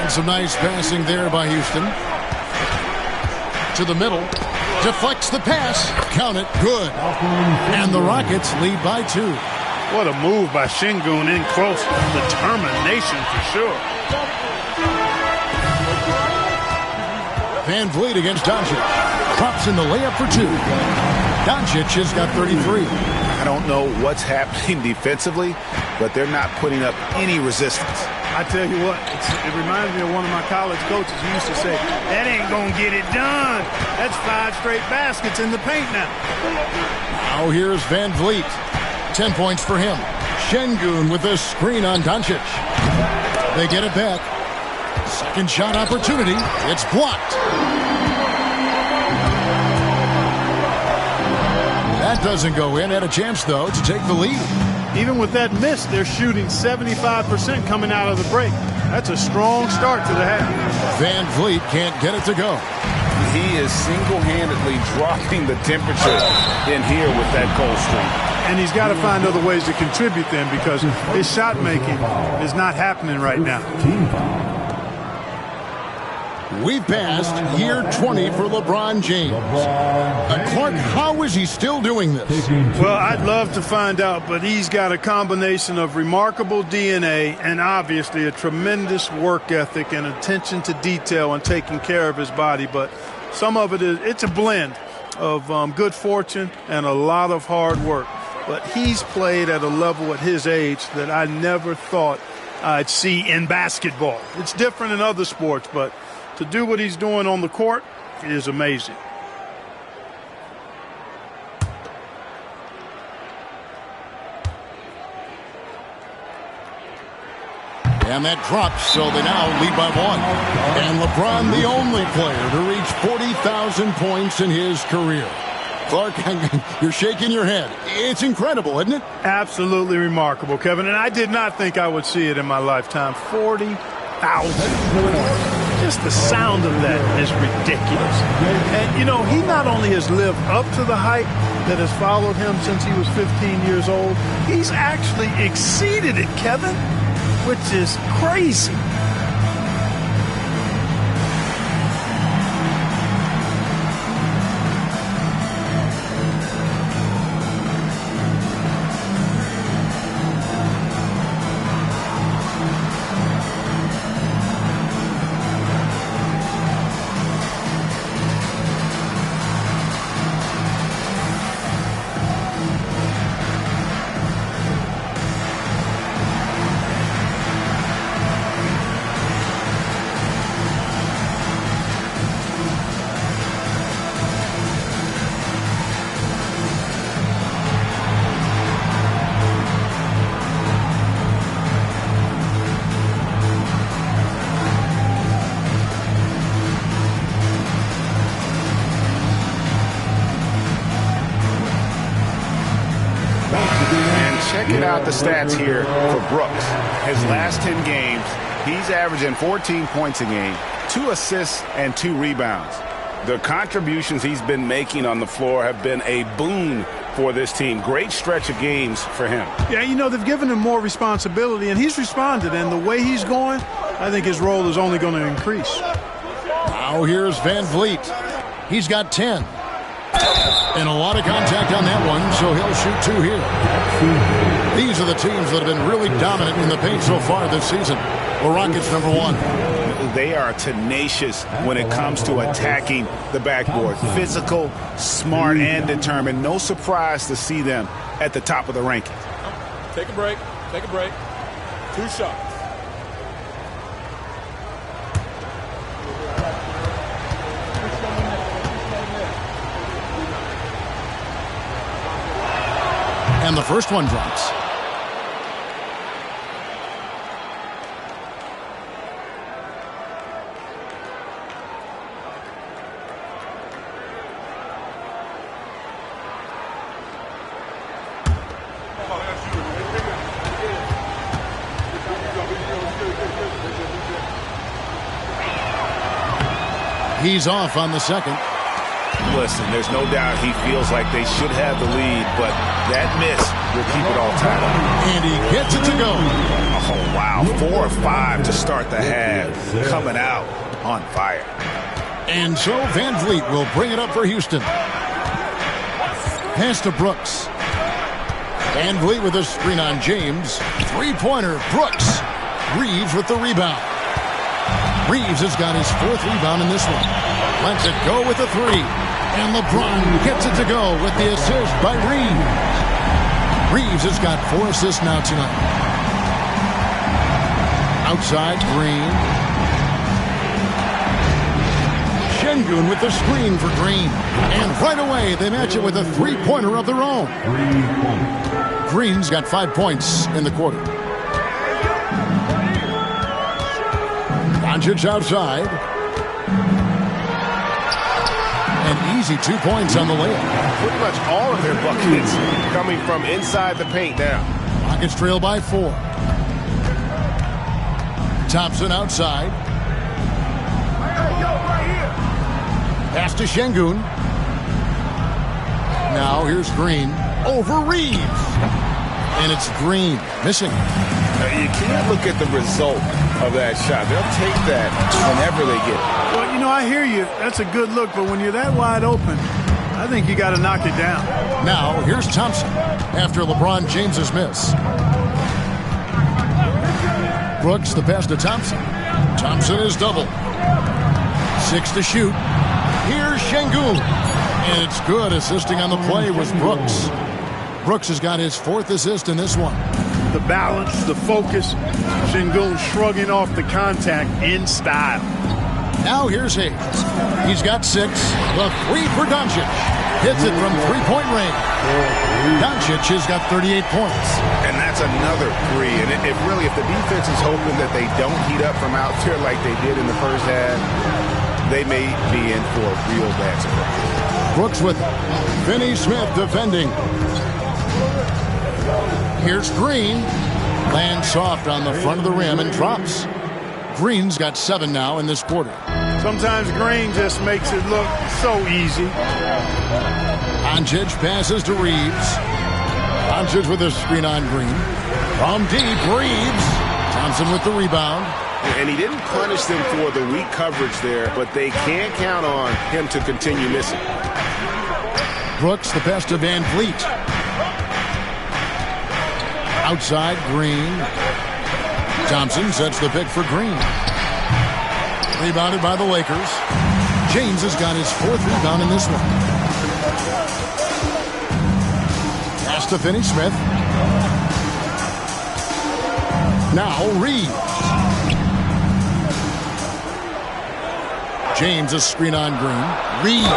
And some nice passing there by Houston. To the middle. Deflects the pass. Count it. Good. And the Rockets lead by 2. What a move by Sengun in close. Determination for sure. Van Vliet against Doncic. Drops in the layup for 2. Doncic has got 33. I don't know what's happening defensively, but they're not putting up any resistance. I tell you what, it reminds me of one of my college coaches who used to say, that ain't going to get it done. That's 5 straight baskets in the paint now. Now here's Van Vliet. 10 points for him. Sengun with a screen on Doncic. They get it back. Second shot opportunity. It's blocked. That doesn't go in. Had a chance, though, to take the lead. Even with that miss, they're shooting 75% coming out of the break. That's a strong start to the half. Van Vliet can't get it to go. He is single-handedly dropping the temperature in here with that cold streak. And he's got to find other ways to contribute then, because his shot making is not happening right now. We've passed year 20 for LeBron James. Clark, how is he still doing this? Well, I'd love to find out, but he's got a combination of remarkable DNA and obviously a tremendous work ethic and attention to detail and taking care of his body. But some of it's a blend of good fortune and a lot of hard work. But he's played at a level at his age that I never thought I'd see in basketball. It's different in other sports, but to do what he's doing on the court is amazing. And that drops, so they now lead by 1. And LeBron, the only player to reach 40,000 points in his career. Clark, you're shaking your head. It's incredible, isn't it? Absolutely remarkable, Kevin. And I did not think I would see it in my lifetime. 40,000 points. Just the sound of that is ridiculous. And, you know, he not only has lived up to the hype that has followed him since he was 15 years old, he's actually exceeded it, Kevin, which is crazy. checking out the stats here for Brooks. His last 10 games, he's averaging 14 points a game, 2 assists, and 2 rebounds. The contributions he's been making on the floor have been a boon for this team. Great stretch of games for him. Yeah, you know, they've given him more responsibility, and he's responded. And the way he's going, I think his role is only going to increase. Now here's Van Vliet. He's got 10. And a lot of contact on that one, so he'll shoot 2 here. These are the teams that have been really dominant in the paint so far this season. The Rockets, number 1. They are tenacious when it comes to attacking the backboard. Physical, smart, and determined. No surprise to see them at the top of the rankings. Take a break. Take a break. 2 shots. And the first one drops. He's off on the second. Listen, there's no doubt he feels like they should have the lead, but that miss will keep it all tied up. And he gets it to go. Oh, wow. 4 or 5 to start the half. Coming out on fire. And so Van Vliet will bring it up for Houston. Pass to Brooks. Van Vliet with a screen on James. 3-pointer, Brooks. Reeves with the rebound. Reeves has got his 4th rebound in this one. Lets it go with a 3. And LeBron gets it to go with the assist by Reeves. Reeves has got 4 assists now tonight. Outside, Green. Sengun with the screen for Green. And right away, they match it with a 3-pointer of their own. Green's got 5 points in the quarter. Doncic outside. An easy 2 points on the layup. Pretty much all of their buckets coming from inside the paint now. Rockets trail by 4. Thompson outside. Pass to Sengun. Now here's Green over Reeves. And it's Green missing. You can't look at the result of that shot. They'll take that whenever they get it. Well, you know, I hear you. That's a good look, but when you're that wide open, I think you got to knock it down. Now here's Thompson after LeBron James's miss. Brooks the pass to Thompson. Thompson is double. 6 to shoot. Here's Sengun. And it's good. Assisting on the play was Brooks. Brooks has got his 4th assist in this one. The balance, the focus. Sengun shrugging off the contact in style. Now here's Hayes. He's got 6. The 3 for Doncic. Hits it from 3-point range. Doncic has got 38 points. And that's another 3. And if the defense is hoping that they don't heat up from out there like they did in the first half, they may be in for a real bad surprise. Brooks with Finney Smith defending. Here's Green. Lands soft on the front of the rim and drops. Green's got 7 now in this quarter. Sometimes Green just makes it look so easy. Doncic passes to Reeves. Doncic with a screen on Green. From deep, Reeves. Thompson with the rebound. And he didn't punish them for the weak coverage there, but they can't count on him to continue missing. Brooks the pass to Van Vliet. Outside, Green. Thompson sets the pick for Green. Rebounded by the Lakers. James has got his 4th rebound in this one. Pass to Finney Smith. Now Reeves. James a screen on Green. Reeves.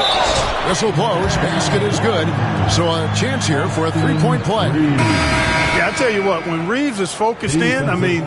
Whistle blows. Basket is good. So a chance here for a 3-point play. Yeah, I tell you what, when Reeves is focused in, I mean,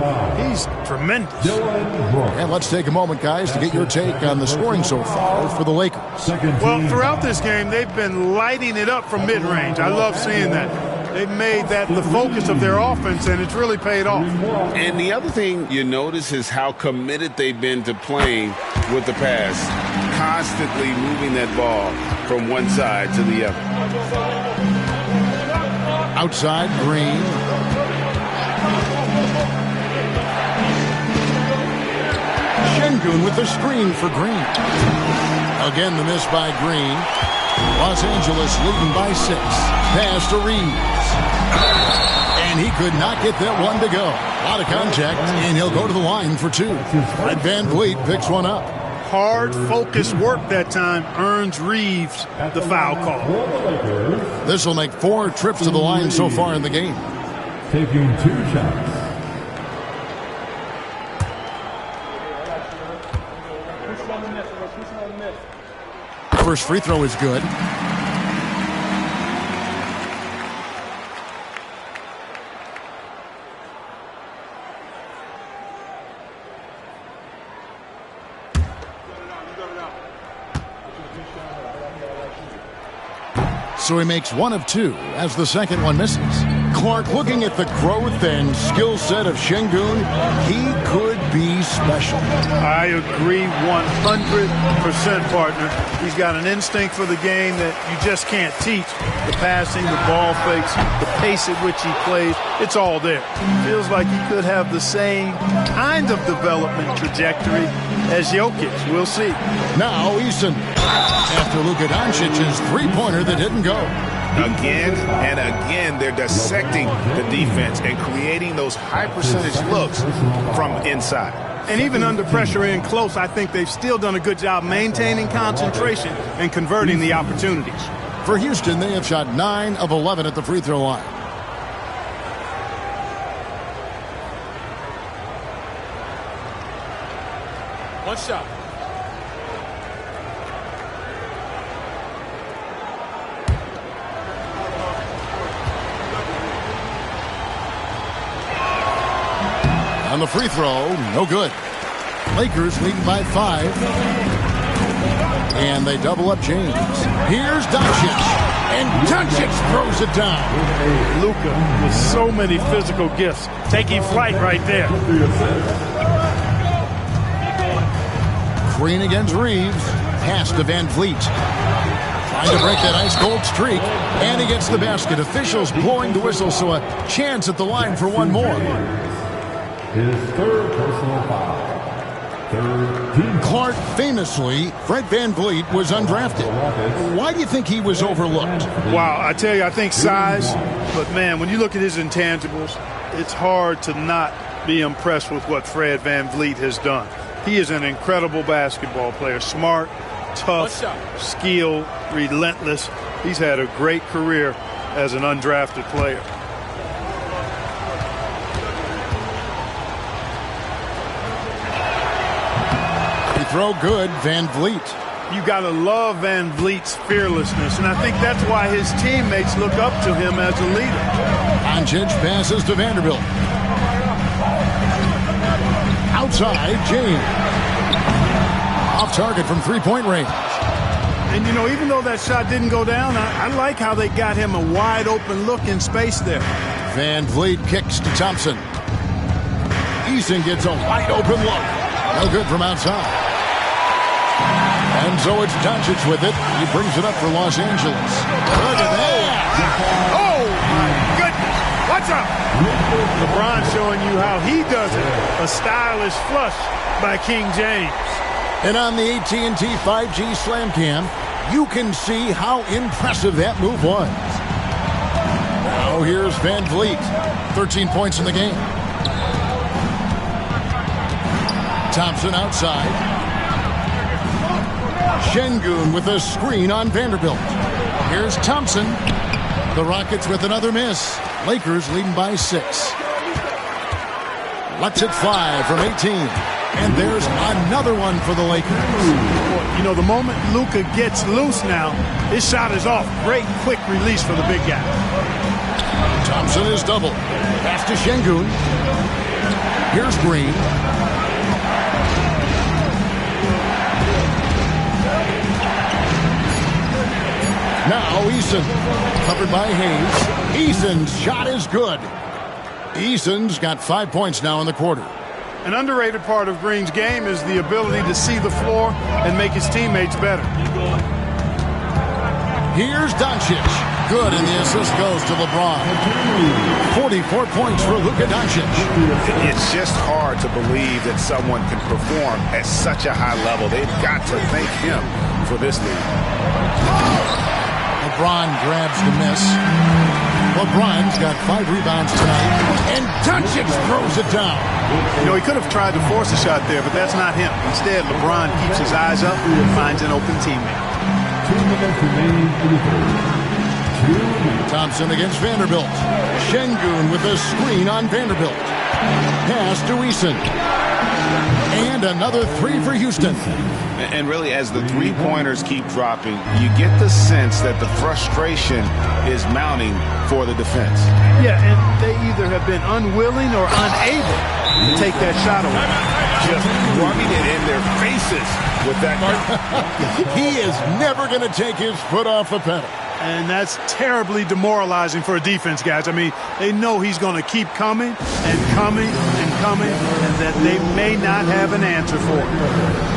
he's tremendous. And let's take a moment, guys, to get your take on the scoring so far for the Lakers. Well, throughout this game, they've been lighting it up from mid-range. I love seeing that. They've made that the focus of their offense, and it's really paid off. And the other thing you notice is how committed they've been to playing with the pass, constantly moving that ball from one side to the other. Outside, Green. Sengun with the screen for Green. Again, the miss by Green. Los Angeles leading by 6. Pass to Reeves. And he could not get that one to go. A lot of contact, and he'll go to the line for 2. Fred VanVleet picks one up. Hard, focused work that time earns Reeves the foul call. This will make 4 trips to the line so far in the game. Taking 2 shots. First free throw is good. So he makes 1 of 2 as the second one misses. Clark, looking at the growth and skill set of Sengun, he could be special. I agree 100%, partner. He's got an instinct for the game that you just can't teach. The passing, the ball fakes, the pace at which he plays, it's all there. Feels like he could have the same kind of development trajectory as Jokic. We'll see. Now Eason, after Lukadoncic's three-pointer that didn't go. Again and again, they're dissecting the defense and creating those high-percentage looks from inside. And even under pressure in close, I think they've still done a good job maintaining concentration and converting the opportunities. For Houston, they have shot 9 of 11 at the free throw line. One shot. On the free throw, no good. Lakers leading by 5. And they double up James. Here's Doncic. And Doncic throws it down. Luka with so many physical gifts. Taking flight right there. Green against Reeves. Pass to VanVleet. Trying to break that ice-cold streak. And he gets the basket. Officials blowing the whistle, so a chance at the line for one more. His third personal foul. Third team. Clark, famously, Fred VanVleet was undrafted. Why do you think he was overlooked? Wow, I tell you, I think size. But, man, when you look at his intangibles, it's hard to not be impressed with what Fred VanVleet has done. He is an incredible basketball player. Smart, tough, skilled, relentless. He's had a great career as an undrafted player. Throw good, VanVleet. You got to love VanVleet's fearlessness, and I think that's why his teammates look up to him as a leader. Doncic passes to Vanderbilt. Outside, James. Off target from three-point range. And, you know, even though that shot didn't go down, I like how they got him a wide-open look in space there. VanVleet kicks to Thompson. Eason gets a wide-open look. No good from outside. And so it's Doncic with it. He brings it up for Los Angeles. Look at that. Oh, my goodness. What's up? LeBron showing you how he does it. A stylish flush by King James. And on the AT&T 5G Slam Cam, you can see how impressive that move was. Now here's VanVleet. 13 points in the game. Thompson outside. Sengun with a screen on Vanderbilt. Here's Thompson. The Rockets with another miss. Lakers leading by 6. Lets it fly from 18. And there's another one for the Lakers. You know, the moment Luka gets loose now, his shot is off. Great quick release for the big guy. Thompson is double. Pass to Sengun. Here's Green. Now Eason, covered by Hayes. Eason's shot is good. Eason's got 5 points now in the quarter. An underrated part of Green's game is the ability to see the floor and make his teammates better. Here's Doncic. Good, and the assist goes to LeBron. 44 points for lukadoncic. It's just hard to believe that someone can perform at such a high level. They've got to thank him for this lead. LeBron grabs the miss. LeBron's got 5 rebounds tonight, and Doncic throws it down. You know, he could have tried to force a shot there, but that's not him. Instead, LeBron keeps his eyes up and finds an open teammate. 2 minutes remaining in the third. Thompson against Vanderbilt. Şengün with a screen on Vanderbilt. Pass to Eason. And another 3 for Houston. And really, as the three-pointers keep dropping, you get the sense that the frustration is mounting for the defense. Yeah, and they either have been unwilling or unable to take that shot away. Just rubbing it in their faces with that. He is never going to take his foot off the pedal. And that's terribly demoralizing for a defense, guys. I mean, they know he's going to keep coming and coming and coming, and that they may not have an answer for it.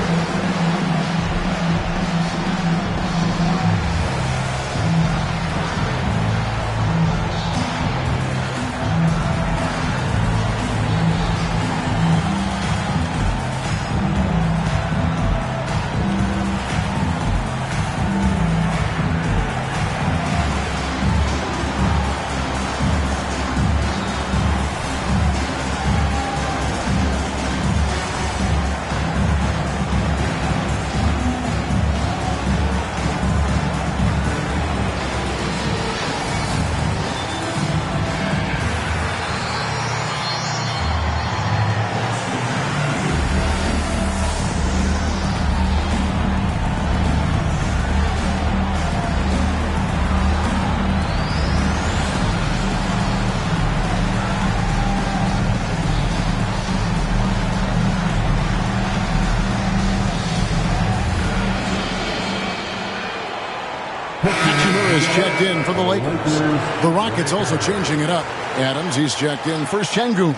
Is checked in for the Lakers. The Rockets also changing it up. Adams, he's checked in for Şengün.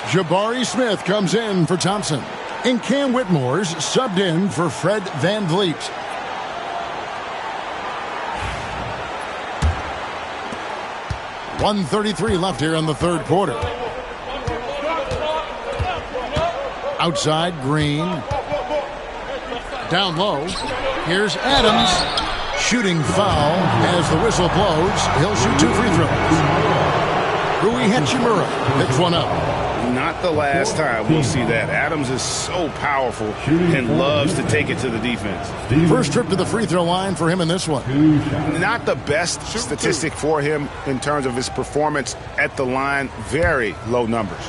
Jabari Smith comes in for Thompson. And Cam Whitmore's subbed in for Fred VanVleet. .133 left here in the third quarter. Outside, Green. Down low. Here's Adams. Shooting foul as the whistle blows. He'll shoot 2 free throws. Rui Hachimura picks one up. Not the last time we'll see that. Adams is so powerful and loves to take it to the defense. First trip to the free throw line for him in this one. Not the best statistic for him in terms of his performance at the line. Very low numbers.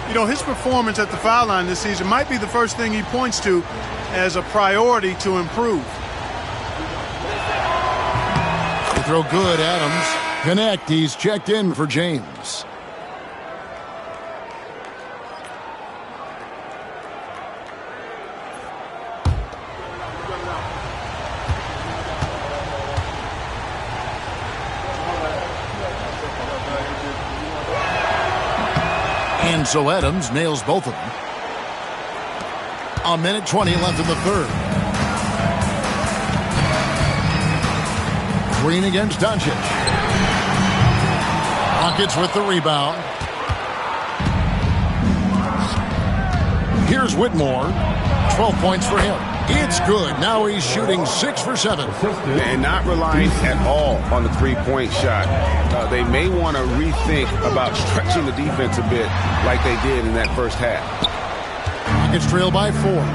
You know, his performance at the foul line this season might be the first thing he points to as a priority to improve. Throw good, Adams. Connect, he's checked in for James. And so Adams nails both of them. 1:20 left in the third. Green against Doncic. Rockets with the rebound. Here's Whitmore. 12 points for him. It's good. Now he's shooting 6 for 7. And not relying at all on the three-point shot. They may want to rethink about stretching the defense a bit like they did in that first half. Rockets trail by 4.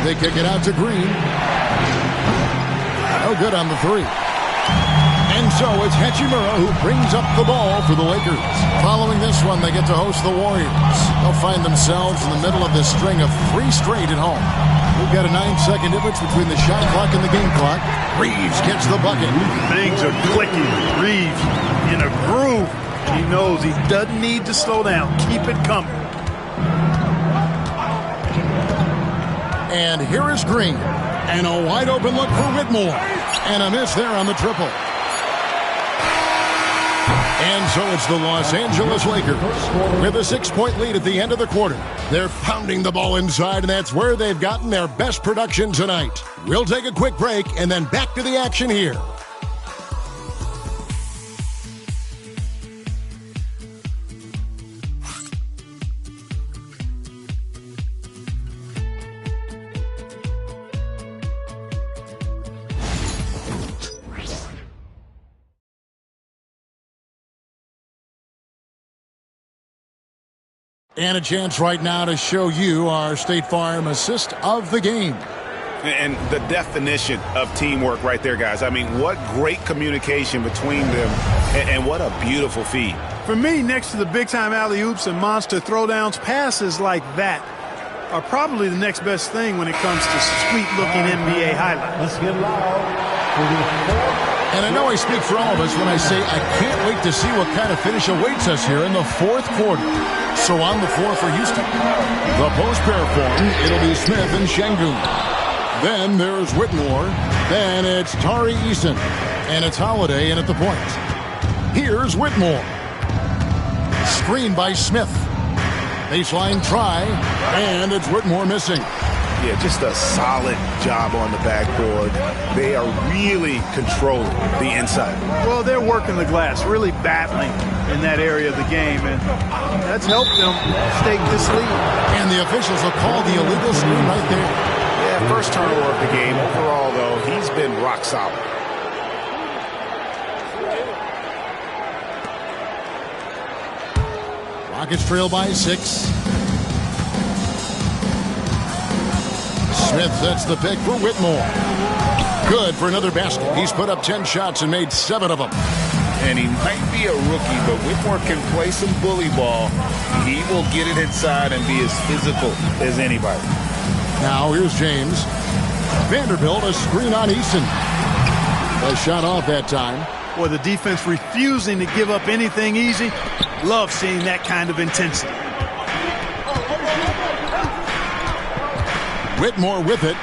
They kick it out to Green. No good on the 3. And so it's Hachimura who brings up the ball for the Lakers. Following this one, they get to host the Warriors. They'll find themselves in the middle of this string of 3 straight at home. We've got a 9-second difference between the shot clock and the game clock. Reeves gets the bucket. Things are clicking. Reeves in a groove. He knows he doesn't need to slow down. Keep it coming. And here is Green. And a wide open look for Whitmore. And a miss there on the triple. And so it's the Los Angeles Lakers with a 6-point lead at the end of the quarter. They're pounding the ball inside, and that's where they've gotten their best production tonight. We'll take a quick break and then back to the action here. And a chance right now to show you our State Farm assist of the game. And the definition of teamwork right there, guys. I mean, what great communication between them, and what a beautiful feed. For me, next to the big-time alley-oops and monster throwdowns, passes like that are probably the next best thing when it comes to sweet-looking NBA highlights. Let's get loud. And I know I speak for all of us when I say I can't wait to see what kind of finish awaits us here in the fourth quarter. So on the floor for Houston, the post pair form, it'll be Smith and Sengun. Then there's Whitmore. Then it's Tari Eason. And it's Holiday in at the point. Here's Whitmore. Screen by Smith. Baseline try. And it's Whitmore missing. Yeah, just a solid job on the backboard. They are really controlling the inside. Well, they're working the glass, really battling in that area of the game, and that's helped them stake this lead. And the officials will call the illegal screen right there. Yeah, first turnover of the game. Overall, though, he's been rock solid. Rockets trail by 6. Smith sets the pick for Whitmore. Good for another basket. He's put up 10 shots and made 7 of them. And he might be a rookie, but Whitmore can play some bully ball. He will get it inside and be as physical as anybody. Now here's James. Vanderbilt, a screen on Eason. A shot off that time. Boy, the defense refusing to give up anything easy. Love seeing that kind of intensity. Whitmore with it.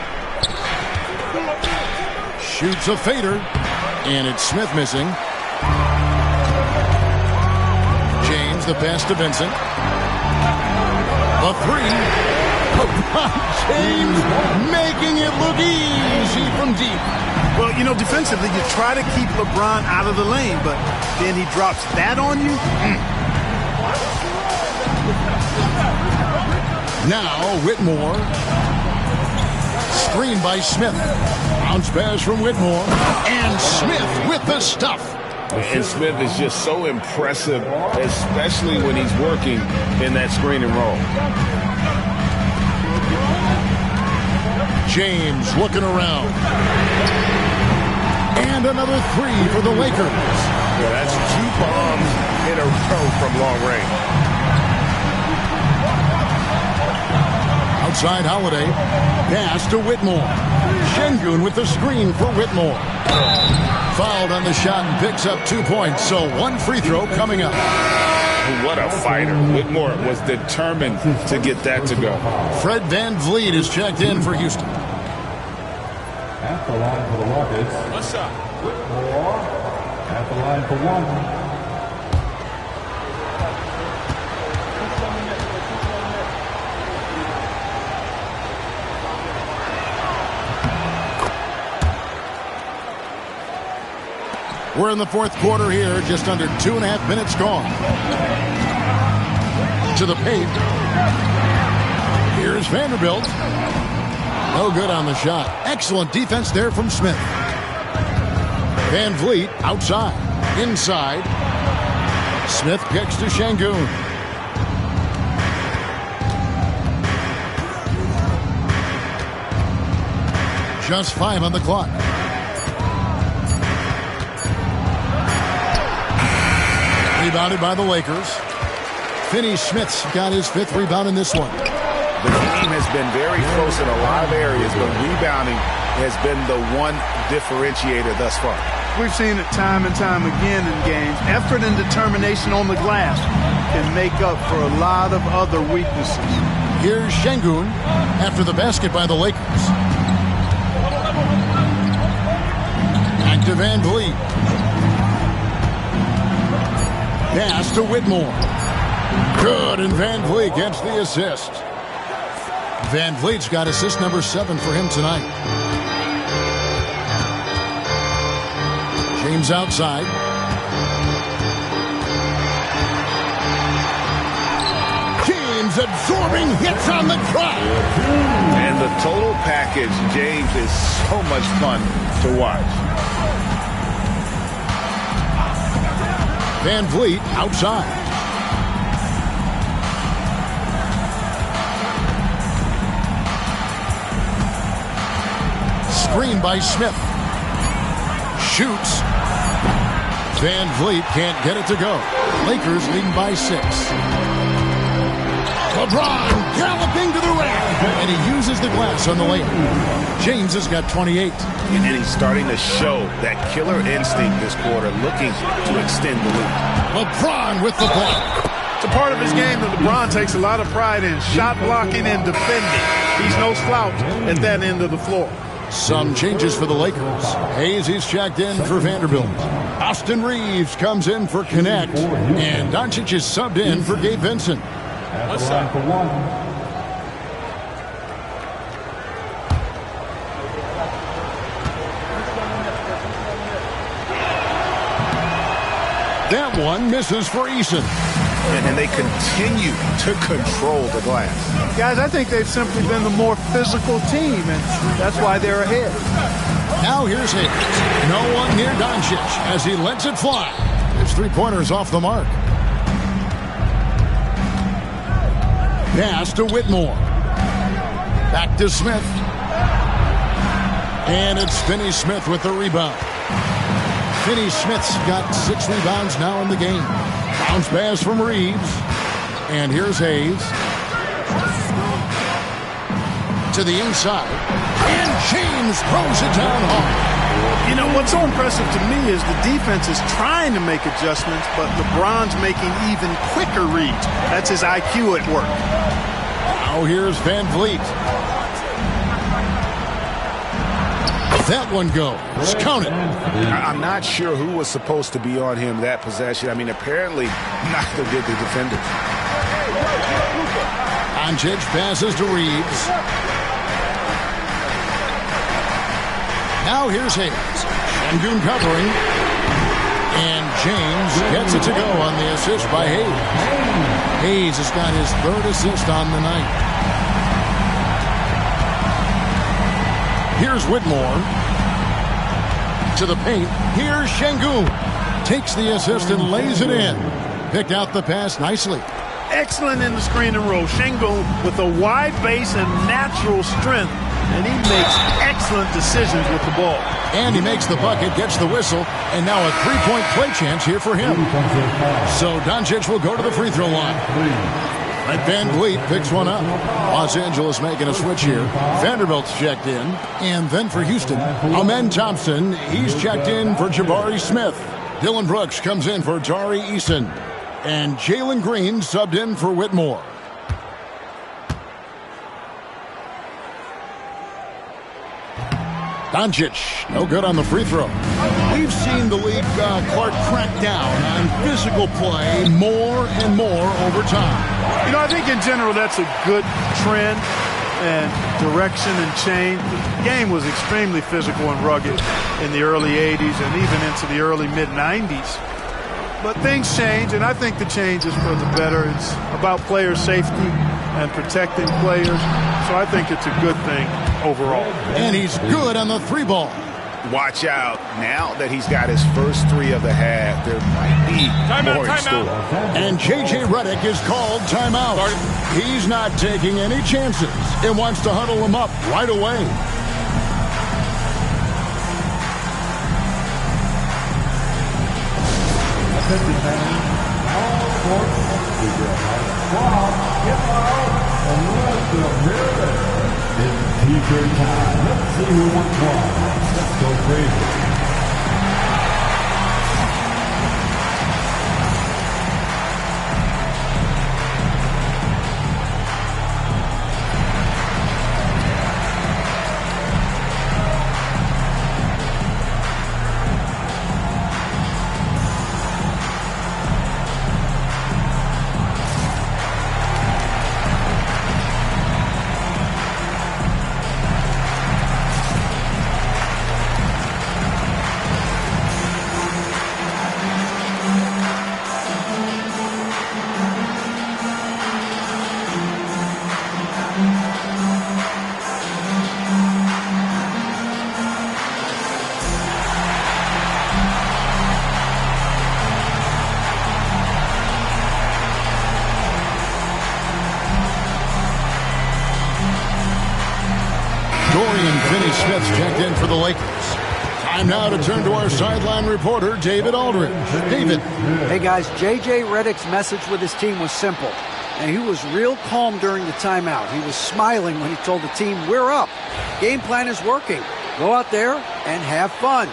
Shoots a fader. And it's Smith missing. James, the pass to Vincent. The 3. LeBron James making it look easy from deep. Well, you know, defensively, you try to keep LeBron out of the lane, but then he drops that on you. Now, Whitmore. Screen by Smith. Bounce pass from Whitmore. And Smith with the stuff. And Smith is just so impressive, especially when he's working in that screen and roll. James looking around. And another 3 for the Lakers. Yeah, that's 2 bombs in a row from long range. Outside Holiday. Pass to Whitmore. Sengun with the screen for Whitmore. Fouled on the shot and picks up 2 points. So 1 free throw coming up. What a fighter. Whitmore was determined to get that to go. Fred VanVleet is checked in for Houston. At the line for the Rockets. What's up? Whitmore. At the line for 1. We're in the fourth quarter here, just under 2.5 minutes gone. To the paint. Here's Vanderbilt. No good on the shot. Excellent defense there from Smith. VanVleet outside. Inside. Smith kicks to Sengun. Just 5 on the clock. Rebounded by the Lakers. Finney-Smith's got his 5th rebound in this one. The team has been very close in a lot of areas, but rebounding has been the one differentiator thus far. We've seen it time and time again in games. Effort and determination on the glass. can make up for a lot of other weaknesses. Here's Sengun after the basket by the Lakers. Back to Van Vliet. Pass to Whitmore. Good, and Van Vliet gets the assist. Van Vliet's got assist number 7 for him tonight. James outside. James absorbing hits on the drive. And the total package, James, is so much fun to watch. Van Vliet outside. Screen by Smith. Shoots. Van Vliet can't get it to go. Lakers leading by 6. LeBron galloping to the rim. And he uses the glass on the layup. James has got 28. And he's starting to show that killer instinct this quarter, looking to extend the lead. LeBron with the block. It's a part of his game that LeBron takes a lot of pride in, shot blocking and defending. He's no slouch at that end of the floor. Some changes for the Lakers. Hayes is checked in for Vanderbilt. Austin Reeves comes in for Connect. And Doncic is subbed in for Gabe Vincent. At the line for one. That one misses for Eason. And they continue to control the glass. Guys, I think they've simply been the more physical team, and that's why they're ahead. Now here's Hayes. No one near Doncic as he lets it fly. His three-pointer's off the mark. Pass to Whitmore. Back to Smith. And it's Finney Smith with the rebound. Finney Smith's got 6 rebounds now in the game. Bounce pass from Reeves. And here's Hayes. To the inside. And James throws it down hard. You know, what's so impressive to me is the defense is trying to make adjustments, but LeBron's making even quicker reads. That's his IQ at work. Now here's Van Vliet. That one goes. Count it. I'm not sure who was supposed to be on him that possession. I mean, apparently neither did the defenders. Doncic passes to Reeves. Now here's Hayes. Sengun covering. And James gets it to go on the assist by Hayes. Hayes has got his 3rd assist on the night. Here's Whitmore. To the paint. Here's Sengun. Takes the assist and lays it in. Picked out the pass nicely. Excellent in the screen and roll. Sengun with a wide base and natural strength. And he makes excellent decisions with the ball. And he makes the bucket, gets the whistle, and now a 3-point play chance here for him. So Doncic will go to the free throw line. And Van Vliet picks one up. Los Angeles making a switch here. Vanderbilt's checked in. And then for Houston, Amen Thompson. He's checked in for Jabari Smith. Dylan Brooks comes in for Tari Eason. And Jalengreen subbed in for Whitmore. Doncic, no good on the free throw. We've seen the league, Clark, crack down on physical play more and more over time. You know, I think in general that's a good trend and direction and change. The game was extremely physical and rugged in the early 80s and even into the early mid-90s. But things change, and I think the change is for the better. It's about player safety and protecting players. So I think it's a good thing overall. And he's good on the 3-ball. Watch out. Now that he's got his first 3 of the half, there might be more in store. And J.J. Redick is called timeout. He's not taking any chances and wants to huddle him up right away. It's T-shirt time. Let's see who wants one. Let's go crazy. Dorian Finney-Smith's checked in for the Lakers. Time now to turn to our sideline reporter, David Aldridge. David. Hey, guys, J.J. Redick's message with his team was simple. And he was real calm during the timeout. He was smiling when he told the team, we're up. Game plan is working. Go out there and have fun.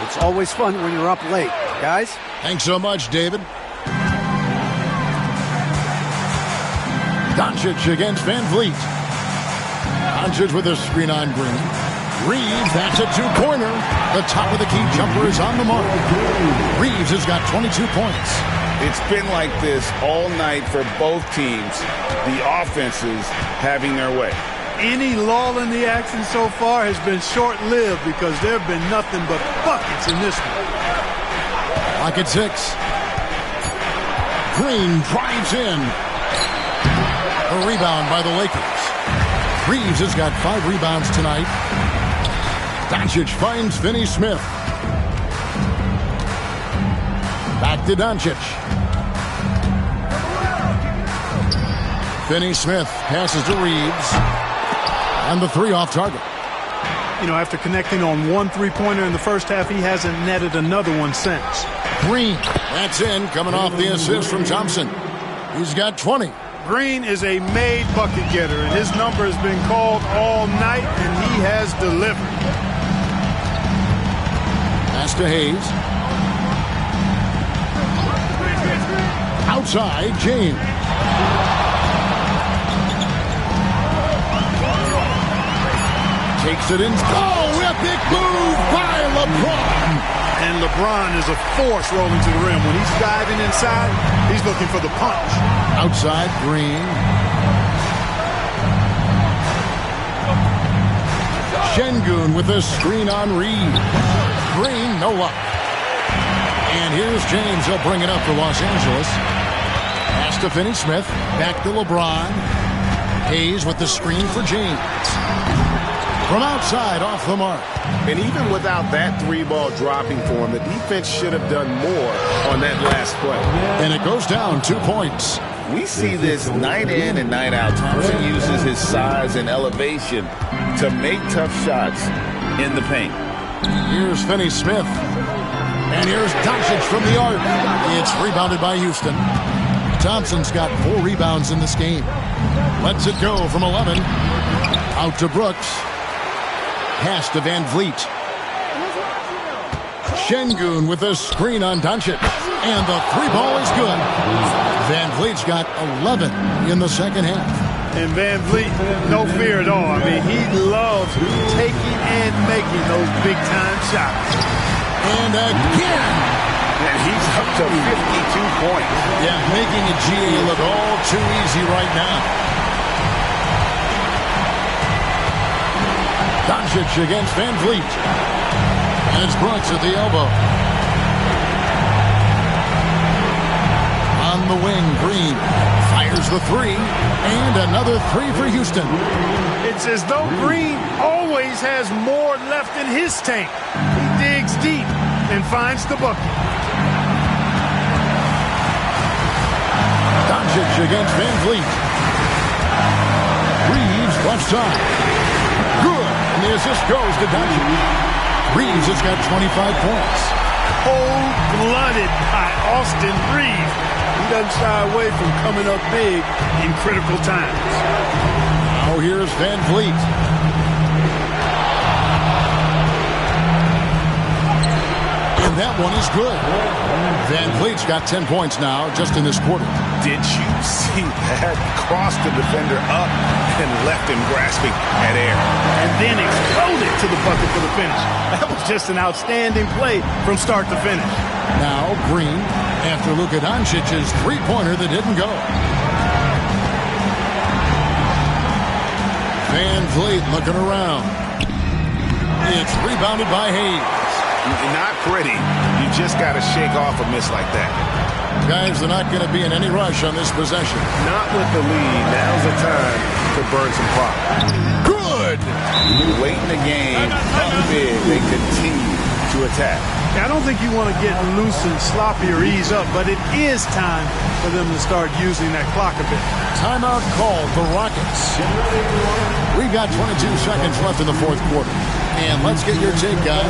It's always fun when you're up late. Guys? Thanks so much, David. Doncic against Van Vliet. Doncic with a screen on Green. Reeves, that's a two-pointer. The top of the key jumper is on the mark. Reeves has got 22 points. It's been like this all night for both teams. The offenses having their way. Any lull in the action so far has been short-lived because there have been nothing but buckets in this one. Lock at 6. Green drives in. A rebound by the Lakers. Reeves has got 5 rebounds tonight. Doncic finds Finney-Smith. Back to Doncic. Finney-Smith passes to Reeves. And the 3 off target. You know, after connecting on 1 3-pointer in the first half, he hasn't netted another one since. Green, that's in, coming off the assist from Thompson. He's got 20. Green is a made bucket getter, and his number has been called all night, and he has delivered. Pass to Hayes. Outside, James. Takes it in. Oh, epic move by LeBron. And LeBron is a force rolling to the rim. When he's diving inside, he's looking for the punch. Outside, Green. Sengun with a screen on Reed. Green, no luck. And here's James. He'll bring it up for Los Angeles. Pass to Finney-Smith. Back to LeBron. Hayes with the screen for James. From outside, off the mark. And even without that 3-ball dropping for him, the defense should have done more on that last play. And it goes down 2 points. We see this night in and night out. Thompson uses his size and elevation to make tough shots in the paint. Here's Finney-Smith. And here's Doncic from the arc. It's rebounded by Houston. Thompson's got 4 rebounds in this game. Lets it go from 11. Out to Brooks. Pass to Van Vliet. Sengun with a screen on Doncic. And the 3-ball is good. Van Vliet's got 11 in the second half. And Van Vliet, no fear at all. I mean, he loves taking and making those big-time shots. And again. And he's up to 52 points. Yeah, making a GA look all too easy right now. Doncic against Van Vliet. And it's Brooks at the elbow. On the wing, Green fires the 3. And another 3 for Houston. It's as though Green always has more left in his tank. He digs deep and finds the bucket. Doncic against Van Vliet. Reeves left side. Good. And the assist goes to Doncic. Reeves has got 25 points. Cold-blooded by Austin Reeves. He doesn't shy away from coming up big in critical times. Now here's Van Vliet. And that one is good. Van Vliet's got 10 points now just in this quarter. Did you see that? Crossed the defender up and left him grasping at air. And then exploded to the bucket for the finish. That was just an outstanding play from start to finish. Now Green after Lukadoncic's 3-pointer that didn't go. Van Vliet looking around. It's rebounded by Hayes. Not pretty. You just got to shake off a miss like that. Guys, they're not going to be in any rush on this possession. Not with the lead. Now's the time to burn some product. Good! Late in the game, up big, they continue to attack. I don't think you want to get loose and sloppy or ease up, but it is time for them to start using that clock a bit. Timeout called the Rockets. We've got 22 seconds left in the fourth quarter. And let's get your take, guys.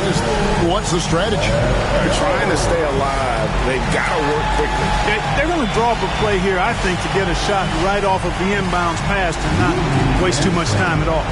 What's the strategy? They're trying to stay alive. They've got to work quickly. They're going to draw up a play here, I think, to get a shot right off of the inbounds pass and not waste too much time at all.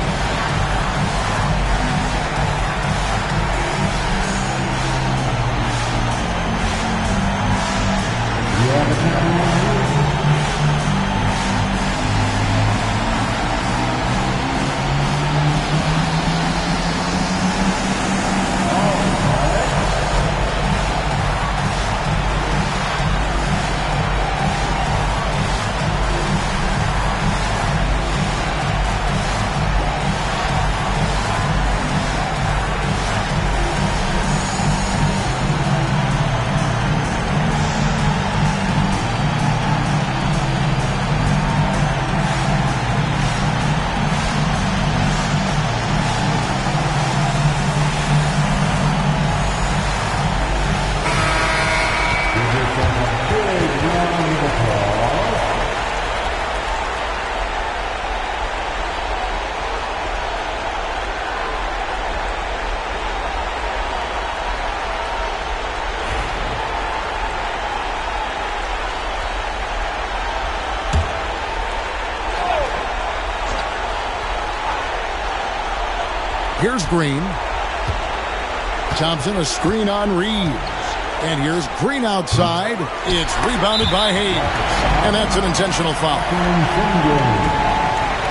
Here's Green. Thompson, a screen on Reeves. And here's Green outside. It's rebounded by Hayes. And that's an intentional foul.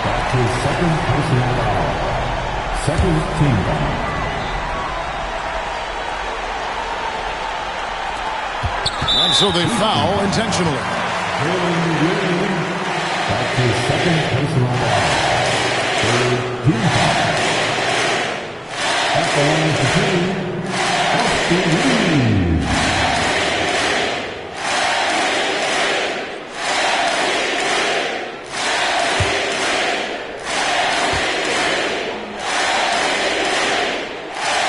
That's his second personal foul. Second team foul. And so they foul intentionally. That's his second personal foul. Third team foul. That belongs to team Reeves.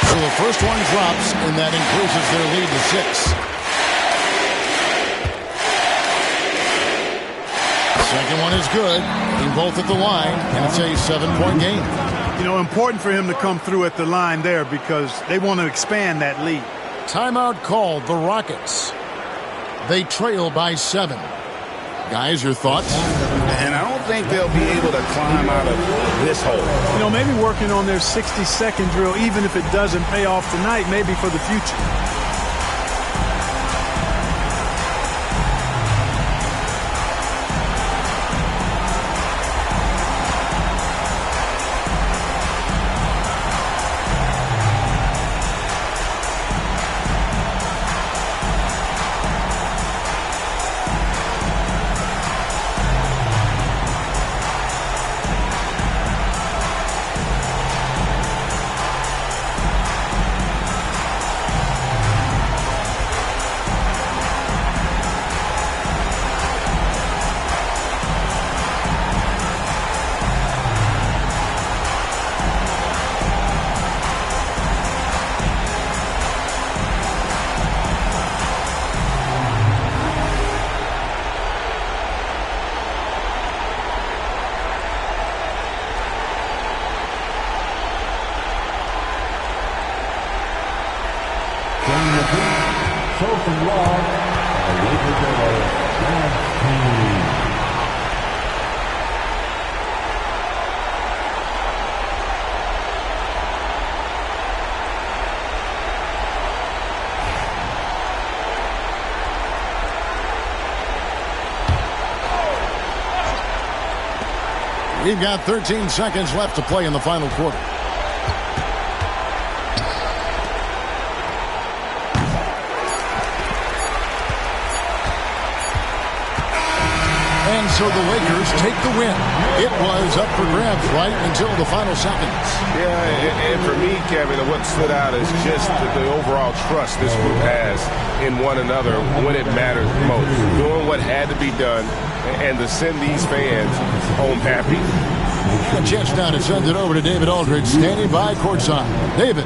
So the first one drops, and that increases their lead to 6. The second one is good. Being both at the line, and it's a 7-point game. You know, important for him to come through at the line there because they want to expand that lead. Timeout called the Rockets. They trail by 7. Guys, your thoughts? And I don't think they'll be able to climb out of this hole. You know, maybe working on their 60-second drill, even if it doesn't pay off tonight, maybe for the future. We've got 13 seconds left to play in the final quarter. And so the Lakers take the win. It was up for grabs right until the final seconds. Yeah, and for me, Kevin, what stood out is just the overall trust this group has in one another when it matters most. Doing what had to be done and to send these fans home happy. A chance now to send it over to David Aldridge, standing by courtside. David.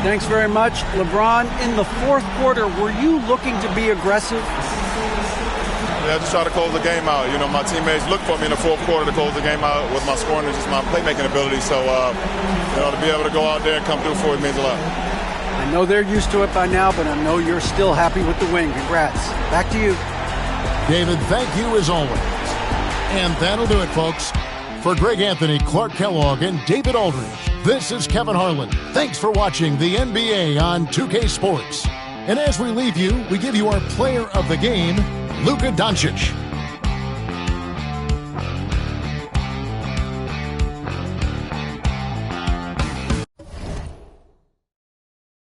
Thanks very much. LeBron, in the fourth quarter, were you looking to be aggressive? Yeah, just try to close the game out. You know, my teammates look for me in the fourth quarter to close the game out with my scoring and just my playmaking ability. So, to be able to go out there and come through for it means a lot. I know they're used to it by now, but I know you're still happy with the win. Congrats. Back to you. David, thank you as always. And that'll do it, folks. For Greg Anthony, Clark Kellogg, and David Aldridge, this is Kevin Harlan. Thanks for watching the NBA on 2K Sports. And as we leave you, we give you our player of the game, Lukadoncic.